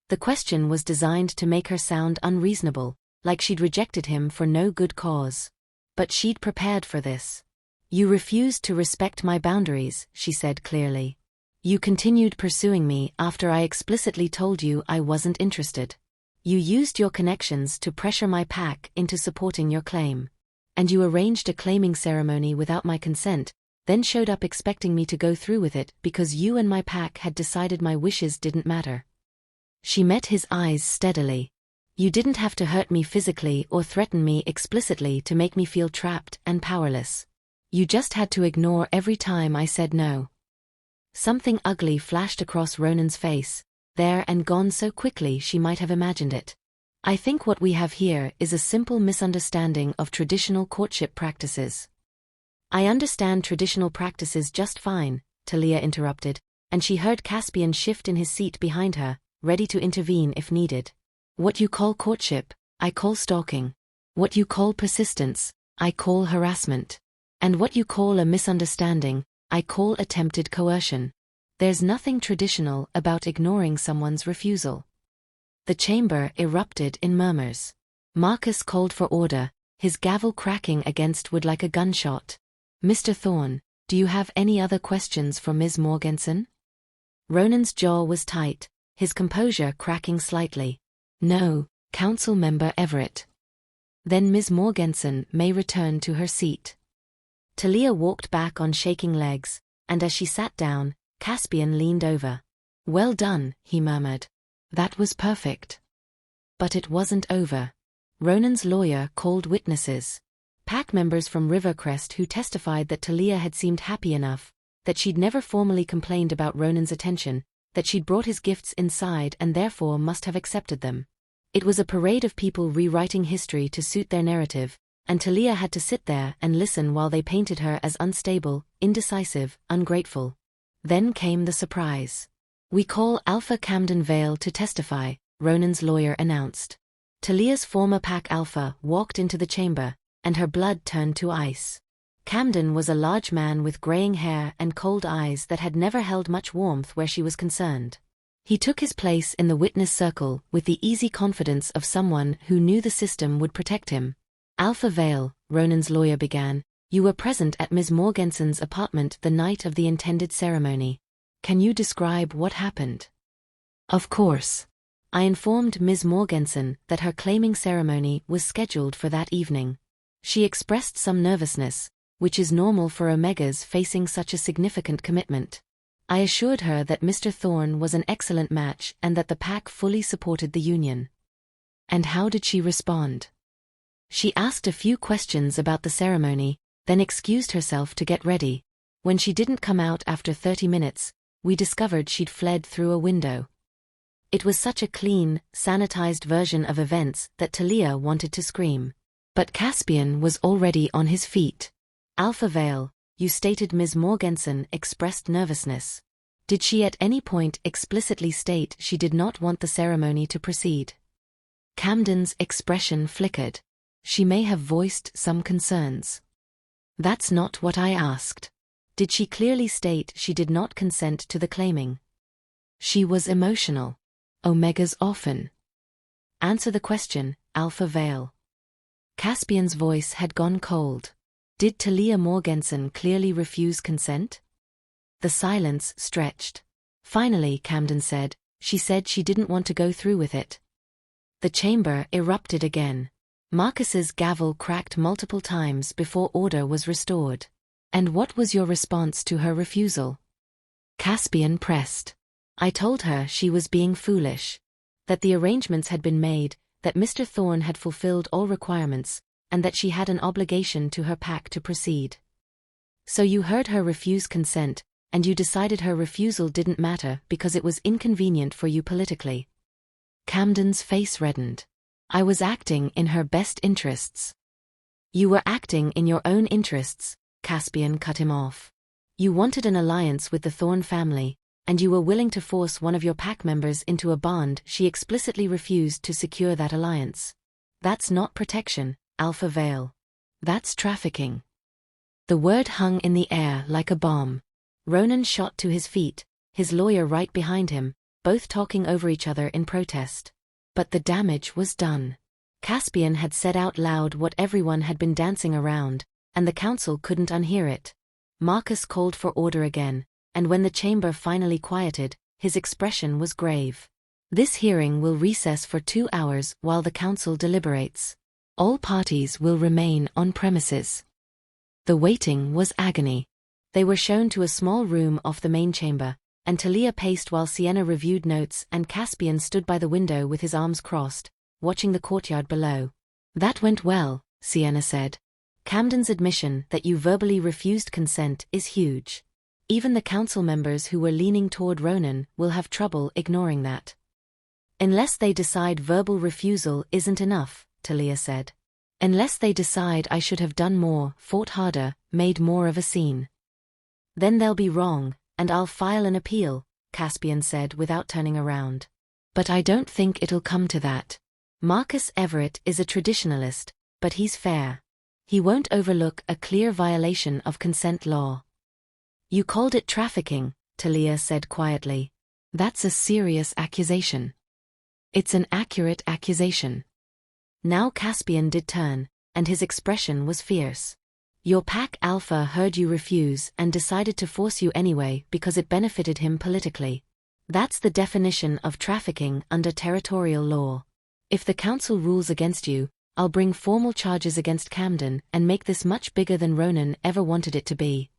The question was designed to make her sound unreasonable, like she'd rejected him for no good cause. But she'd prepared for this. You refused to respect my boundaries, she said clearly. You continued pursuing me after I explicitly told you I wasn't interested. You used your connections to pressure my pack into supporting your claim. And you arranged a claiming ceremony without my consent, then showed up expecting me to go through with it because you and my pack had decided my wishes didn't matter. She met his eyes steadily. You didn't have to hurt me physically or threaten me explicitly to make me feel trapped and powerless. You just had to ignore every time I said no. Something ugly flashed across Ronan's face, there and gone so quickly she might have imagined it. I think what we have here is a simple misunderstanding of traditional courtship practices. I understand traditional practices just fine, Thalia interrupted, and she heard Caspian shift in his seat behind her, ready to intervene if needed. What you call courtship, I call stalking. What you call persistence, I call harassment. And what you call a misunderstanding, I call attempted coercion. There's nothing traditional about ignoring someone's refusal. The chamber erupted in murmurs. Marcus called for order, his gavel cracking against wood like a gunshot. Mr. Thorne, do you have any other questions for Ms. Morgensen? Ronan's jaw was tight, his composure cracking slightly. No, Council Member Everett. Then Ms. Morgensen may return to her seat. Thalia walked back on shaking legs, and as she sat down, Caspian leaned over. Well done, he murmured. That was perfect. But it wasn't over. Ronan's lawyer called witnesses. Pack members from Rivercrest who testified that Thalia had seemed happy enough, that she'd never formally complained about Ronan's attention, that she'd brought his gifts inside and therefore must have accepted them. It was a parade of people rewriting history to suit their narrative, and Thalia had to sit there and listen while they painted her as unstable, indecisive, ungrateful. Then came the surprise. We call Alpha Camden Vale to testify, Ronan's lawyer announced. Thalia's former pack Alpha walked into the chamber, and her blood turned to ice. Camden was a large man with graying hair and cold eyes that had never held much warmth where she was concerned. He took his place in the witness circle with the easy confidence of someone who knew the system would protect him. Alpha Vale, Ronan's lawyer began, you were present at Ms. Morgenson's apartment the night of the intended ceremony. Can you describe what happened? Of course. I informed Ms. Morgenson that her claiming ceremony was scheduled for that evening. She expressed some nervousness, which is normal for Omegas facing such a significant commitment. I assured her that Mr. Thorne was an excellent match and that the pack fully supported the union. And how did she respond? She asked a few questions about the ceremony, then excused herself to get ready. When she didn't come out after 30 minutes, we discovered she'd fled through a window. It was such a clean, sanitized version of events that Thalia wanted to scream. But Caspian was already on his feet. Alpha Vale, you stated Ms. Morgenson expressed nervousness. Did she at any point explicitly state she did not want the ceremony to proceed? Camden's expression flickered. She may have voiced some concerns. That's not what I asked. Did she clearly state she did not consent to the claiming? She was emotional. Omegas often. Answer the question, Alpha Vale. Caspian's voice had gone cold. Did Thalia Morgenson clearly refuse consent? The silence stretched. Finally, Camden said, she said she didn't want to go through with it. The chamber erupted again. Marcus's gavel cracked multiple times before order was restored. And what was your response to her refusal? Caspian pressed. I told her she was being foolish. That the arrangements had been made, that Mr. Thorne had fulfilled all requirements, and that she had an obligation to her pack to proceed. So you heard her refuse consent, and you decided her refusal didn't matter because it was inconvenient for you politically. Camden's face reddened. I was acting in her best interests. You were acting in your own interests, Caspian cut him off. You wanted an alliance with the Thorne family, and you were willing to force one of your pack members into a bond she explicitly refused to secure that alliance. That's not protection, Alpha Vale. That's trafficking. The word hung in the air like a bomb. Ronan shot to his feet, his lawyer right behind him, both talking over each other in protest. But the damage was done. Caspian had said out loud what everyone had been dancing around, and the council couldn't unhear it. Marcus called for order again, and when the chamber finally quieted, his expression was grave. This hearing will recess for 2 hours while the council deliberates. All parties will remain on premises. The waiting was agony. They were shown to a small room off the main chamber, and Thalia paced while Sienna reviewed notes and Caspian stood by the window with his arms crossed, watching the courtyard below. That went well, Sienna said. Camden's admission that you verbally refused consent is huge. Even the council members who were leaning toward Ronan will have trouble ignoring that. Unless they decide verbal refusal isn't enough, Thalia said. Unless they decide I should have done more, fought harder, made more of a scene. Then they'll be wrong, and I'll file an appeal, Caspian said without turning around. But I don't think it'll come to that. Marcus Everett is a traditionalist, but he's fair. He won't overlook a clear violation of consent law. You called it trafficking, Thalia said quietly. That's a serious accusation. It's an accurate accusation. Now Caspian did turn, and his expression was fierce. Your pack Alpha heard you refuse and decided to force you anyway because it benefited him politically. That's the definition of trafficking under territorial law. If the council rules against you, I'll bring formal charges against Camden and make this much bigger than Ronan ever wanted it to be.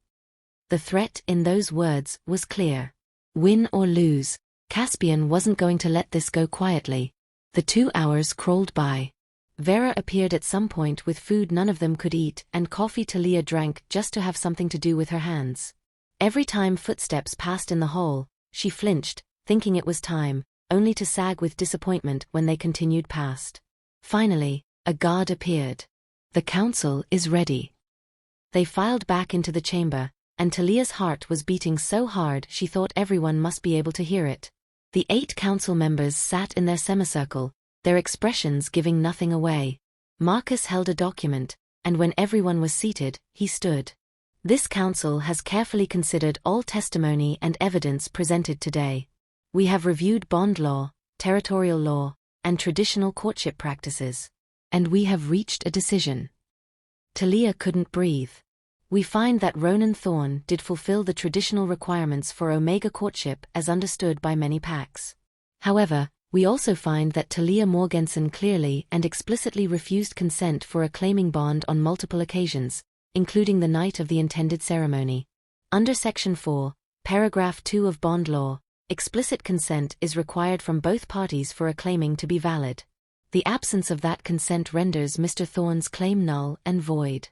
The threat in those words was clear. Win or lose, Caspian wasn't going to let this go quietly. The 2 hours crawled by. Vera appeared at some point with food none of them could eat and coffee Thalia drank just to have something to do with her hands. Every time footsteps passed in the hall, she flinched, thinking it was time, only to sag with disappointment when they continued past. Finally, a guard appeared. The council is ready. They filed back into the chamber, and Thalia's heart was beating so hard she thought everyone must be able to hear it. The 8 council members sat in their semicircle, their expressions giving nothing away. Marcus held a document, and when everyone was seated, he stood. This council has carefully considered all testimony and evidence presented today. We have reviewed bond law, territorial law, and traditional courtship practices. And we have reached a decision. Thalia couldn't breathe. We find that Ronan Thorne did fulfill the traditional requirements for Omega courtship as understood by many packs. However, we also find that Thalia Morgensen clearly and explicitly refused consent for a claiming bond on multiple occasions, including the night of the intended ceremony. Under Section 4, Paragraph 2 of bond law, explicit consent is required from both parties for a claiming to be valid. The absence of that consent renders Mr. Thorne's claim null and void.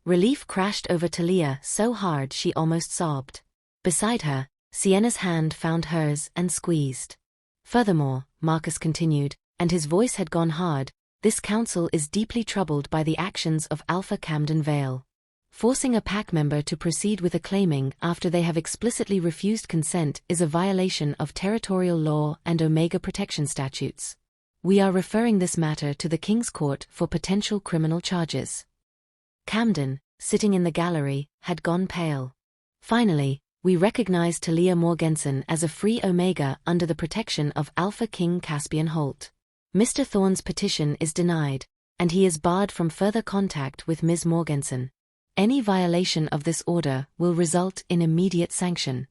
Relief crashed over Thalia so hard she almost sobbed. Beside her, Sienna's hand found hers and squeezed. Furthermore, Marcus continued, and his voice had gone hard, this council is deeply troubled by the actions of Alpha Camden Vale. Forcing a pack member to proceed with a claiming after they have explicitly refused consent is a violation of territorial law and Omega protection statutes. We are referring this matter to the King's Court for potential criminal charges. Camden, sitting in the gallery, had gone pale. Finally, we recognize Thalia Morgensen as a free Omega under the protection of Alpha King Caspian Holt. Mr. Thorne's petition is denied, and he is barred from further contact with Ms. Morgensen. Any violation of this order will result in immediate sanction.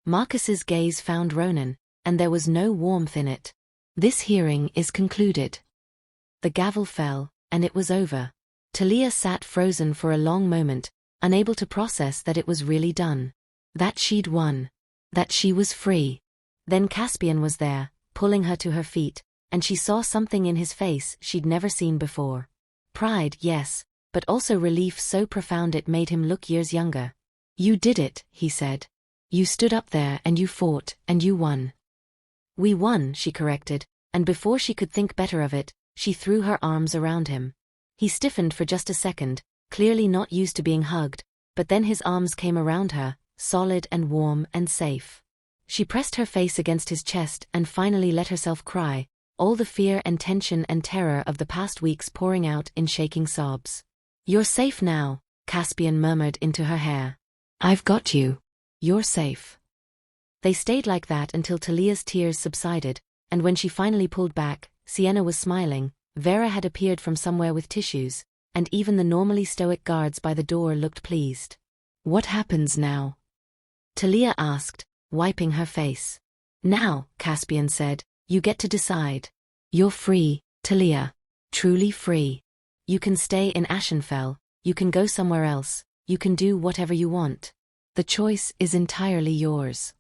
Marcus's gaze found Ronan, and there was no warmth in it. This hearing is concluded. The gavel fell, and it was over. Thalia sat frozen for a long moment, unable to process that it was really done. That she'd won. That she was free. Then Caspian was there, pulling her to her feet, and she saw something in his face she'd never seen before. Pride, yes, but also relief so profound it made him look years younger. You did it, he said. You stood up there and you fought, and you won. We won, she corrected, and before she could think better of it, she threw her arms around him. He stiffened for just a second, clearly not used to being hugged, but then his arms came around her, solid and warm and safe. She pressed her face against his chest and finally let herself cry, all the fear and tension and terror of the past weeks pouring out in shaking sobs. You're safe now, Caspian murmured into her hair. I've got you. You're safe. They stayed like that until Thalia's tears subsided, and when she finally pulled back, Sienna was smiling, Vera had appeared from somewhere with tissues, and even the normally stoic guards by the door looked pleased. What happens now? Thalia asked, wiping her face. Now, Caspian said, you get to decide. You're free, Thalia. Truly free. You can stay in Ashenfell, you can go somewhere else, you can do whatever you want. The choice is entirely yours.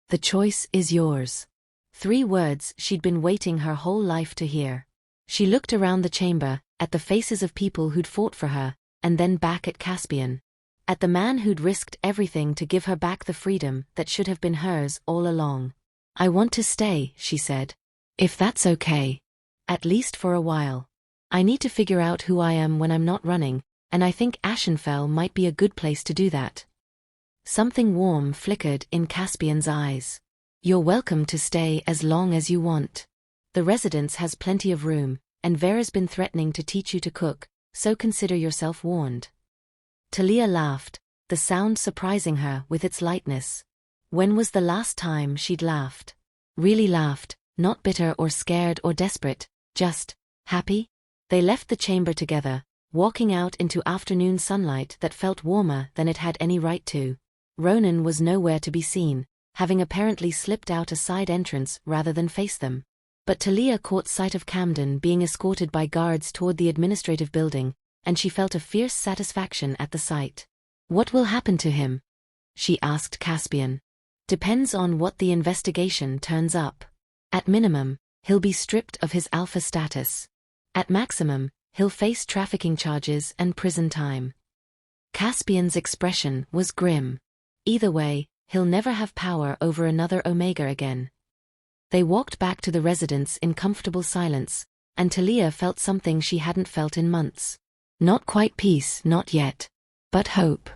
The choice is yours. 3 words she'd been waiting her whole life to hear. She looked around the chamber, at the faces of people who'd fought for her, and then back at Caspian. At the man who'd risked everything to give her back the freedom that should have been hers all along. I want to stay, she said. If that's okay. At least for a while. I need to figure out who I am when I'm not running, and I think Ashenfell might be a good place to do that. Something warm flickered in Caspian's eyes. You're welcome to stay as long as you want. The residence has plenty of room, and Vera's been threatening to teach you to cook, so consider yourself warned. Thalia laughed, the sound surprising her with its lightness. When was the last time she'd laughed? Really laughed, not bitter or scared or desperate, just happy? They left the chamber together, walking out into afternoon sunlight that felt warmer than it had any right to. Ronan was nowhere to be seen, having apparently slipped out a side entrance rather than face them. But Thalia caught sight of Camden being escorted by guards toward the administrative building, and she felt a fierce satisfaction at the sight. What will happen to him? She asked Caspian. Depends on what the investigation turns up. At minimum, he'll be stripped of his alpha status. At maximum, he'll face trafficking charges and prison time. Caspian's expression was grim. Either way, he'll never have power over another Omega again. They walked back to the residence in comfortable silence, and Thalia felt something she hadn't felt in months. Not quite peace, not yet. But hope.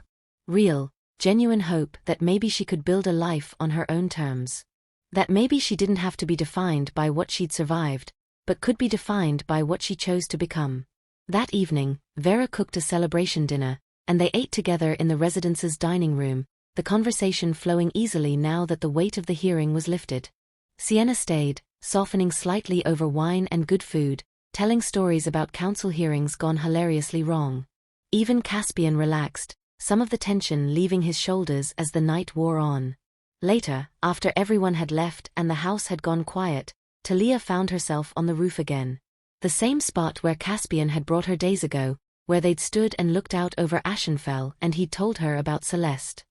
Real, genuine hope that maybe she could build a life on her own terms. That maybe she didn't have to be defined by what she'd survived, but could be defined by what she chose to become. That evening, Vera cooked a celebration dinner, and they ate together in the residence's dining room, the conversation flowing easily now that the weight of the hearing was lifted. Sienna stayed, softening slightly over wine and good food, telling stories about council hearings gone hilariously wrong. Even Caspian relaxed, some of the tension leaving his shoulders as the night wore on. Later, after everyone had left and the house had gone quiet, Thalia found herself on the roof again. The same spot where Caspian had brought her days ago, where they'd stood and looked out over Ashenfell and he'd told her about Celeste.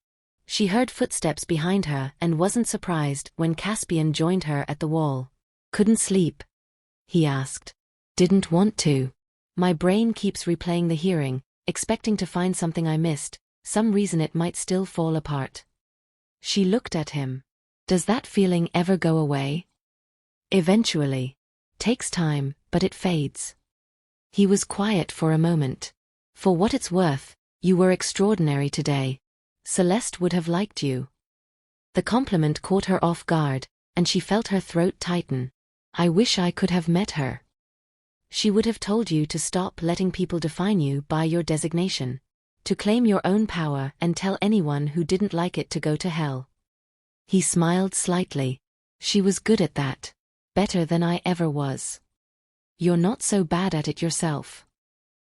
She heard footsteps behind her and wasn't surprised when Caspian joined her at the wall. "Couldn't sleep?" he asked. "Didn't want to. My brain keeps replaying the hearing, expecting to find something I missed, some reason it might still fall apart." She looked at him. "Does that feeling ever go away?" "Eventually. Takes time, but it fades." He was quiet for a moment. "For what it's worth, you were extraordinary today. Celeste would have liked you." The compliment caught her off guard, and she felt her throat tighten. "I wish I could have met her." "She would have told you to stop letting people define you by your designation. To claim your own power and tell anyone who didn't like it to go to hell." He smiled slightly. "She was good at that. Better than I ever was. You're not so bad at it yourself."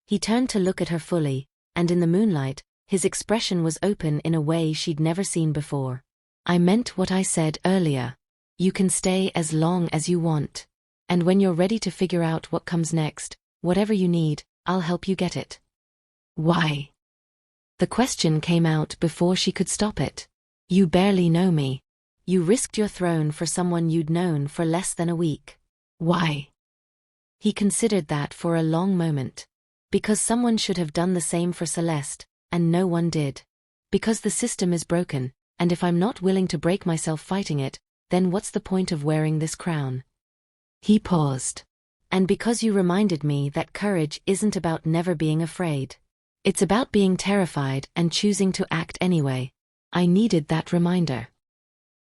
He turned to look at her fully, and in the moonlight, his expression was open in a way she'd never seen before. "I meant what I said earlier. You can stay as long as you want. And when you're ready to figure out what comes next, whatever you need, I'll help you get it." "Why?" The question came out before she could stop it. "You barely know me. You risked your throne for someone you'd known for less than a week. Why?" He considered that for a long moment. Because someone should have done the same for Celeste, and no one did. Because the system is broken, and if I'm not willing to break myself fighting it, then what's the point of wearing this crown? He paused. "And because you reminded me that courage isn't about never being afraid. It's about being terrified and choosing to act anyway. I needed that reminder."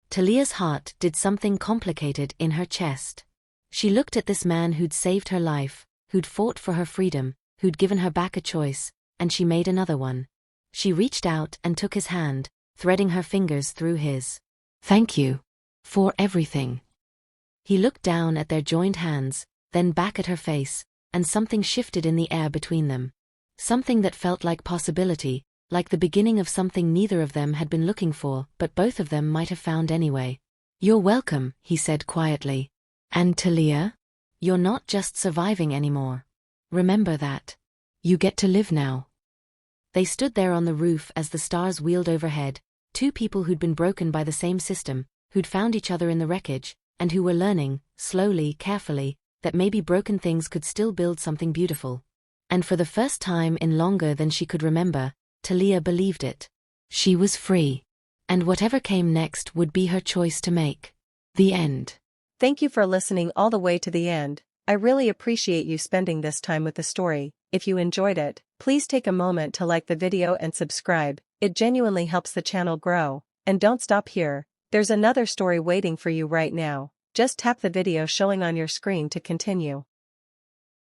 Thalia's heart did something complicated in her chest. She looked at this man who'd saved her life, who'd fought for her freedom, who'd given her back a choice, and she made another one. She reached out and took his hand, threading her fingers through his. "Thank you. For everything." He looked down at their joined hands, then back at her face, and something shifted in the air between them. Something that felt like possibility, like the beginning of something neither of them had been looking for, but both of them might have found anyway. "You're welcome," he said quietly. "And Thalia? You're not just surviving anymore. Remember that. You get to live now." They stood there on the roof as the stars wheeled overhead, two people who'd been broken by the same system, who'd found each other in the wreckage, and who were learning, slowly, carefully, that maybe broken things could still build something beautiful. And for the first time in longer than she could remember, Thalia believed it. She was free. And whatever came next would be her choice to make. The end. Thank you for listening all the way to the end. I really appreciate you spending this time with the story. If you enjoyed it, please take a moment to like the video and subscribe. It genuinely helps the channel grow. And don't stop here. There's another story waiting for you right now. Just tap the video showing on your screen to continue.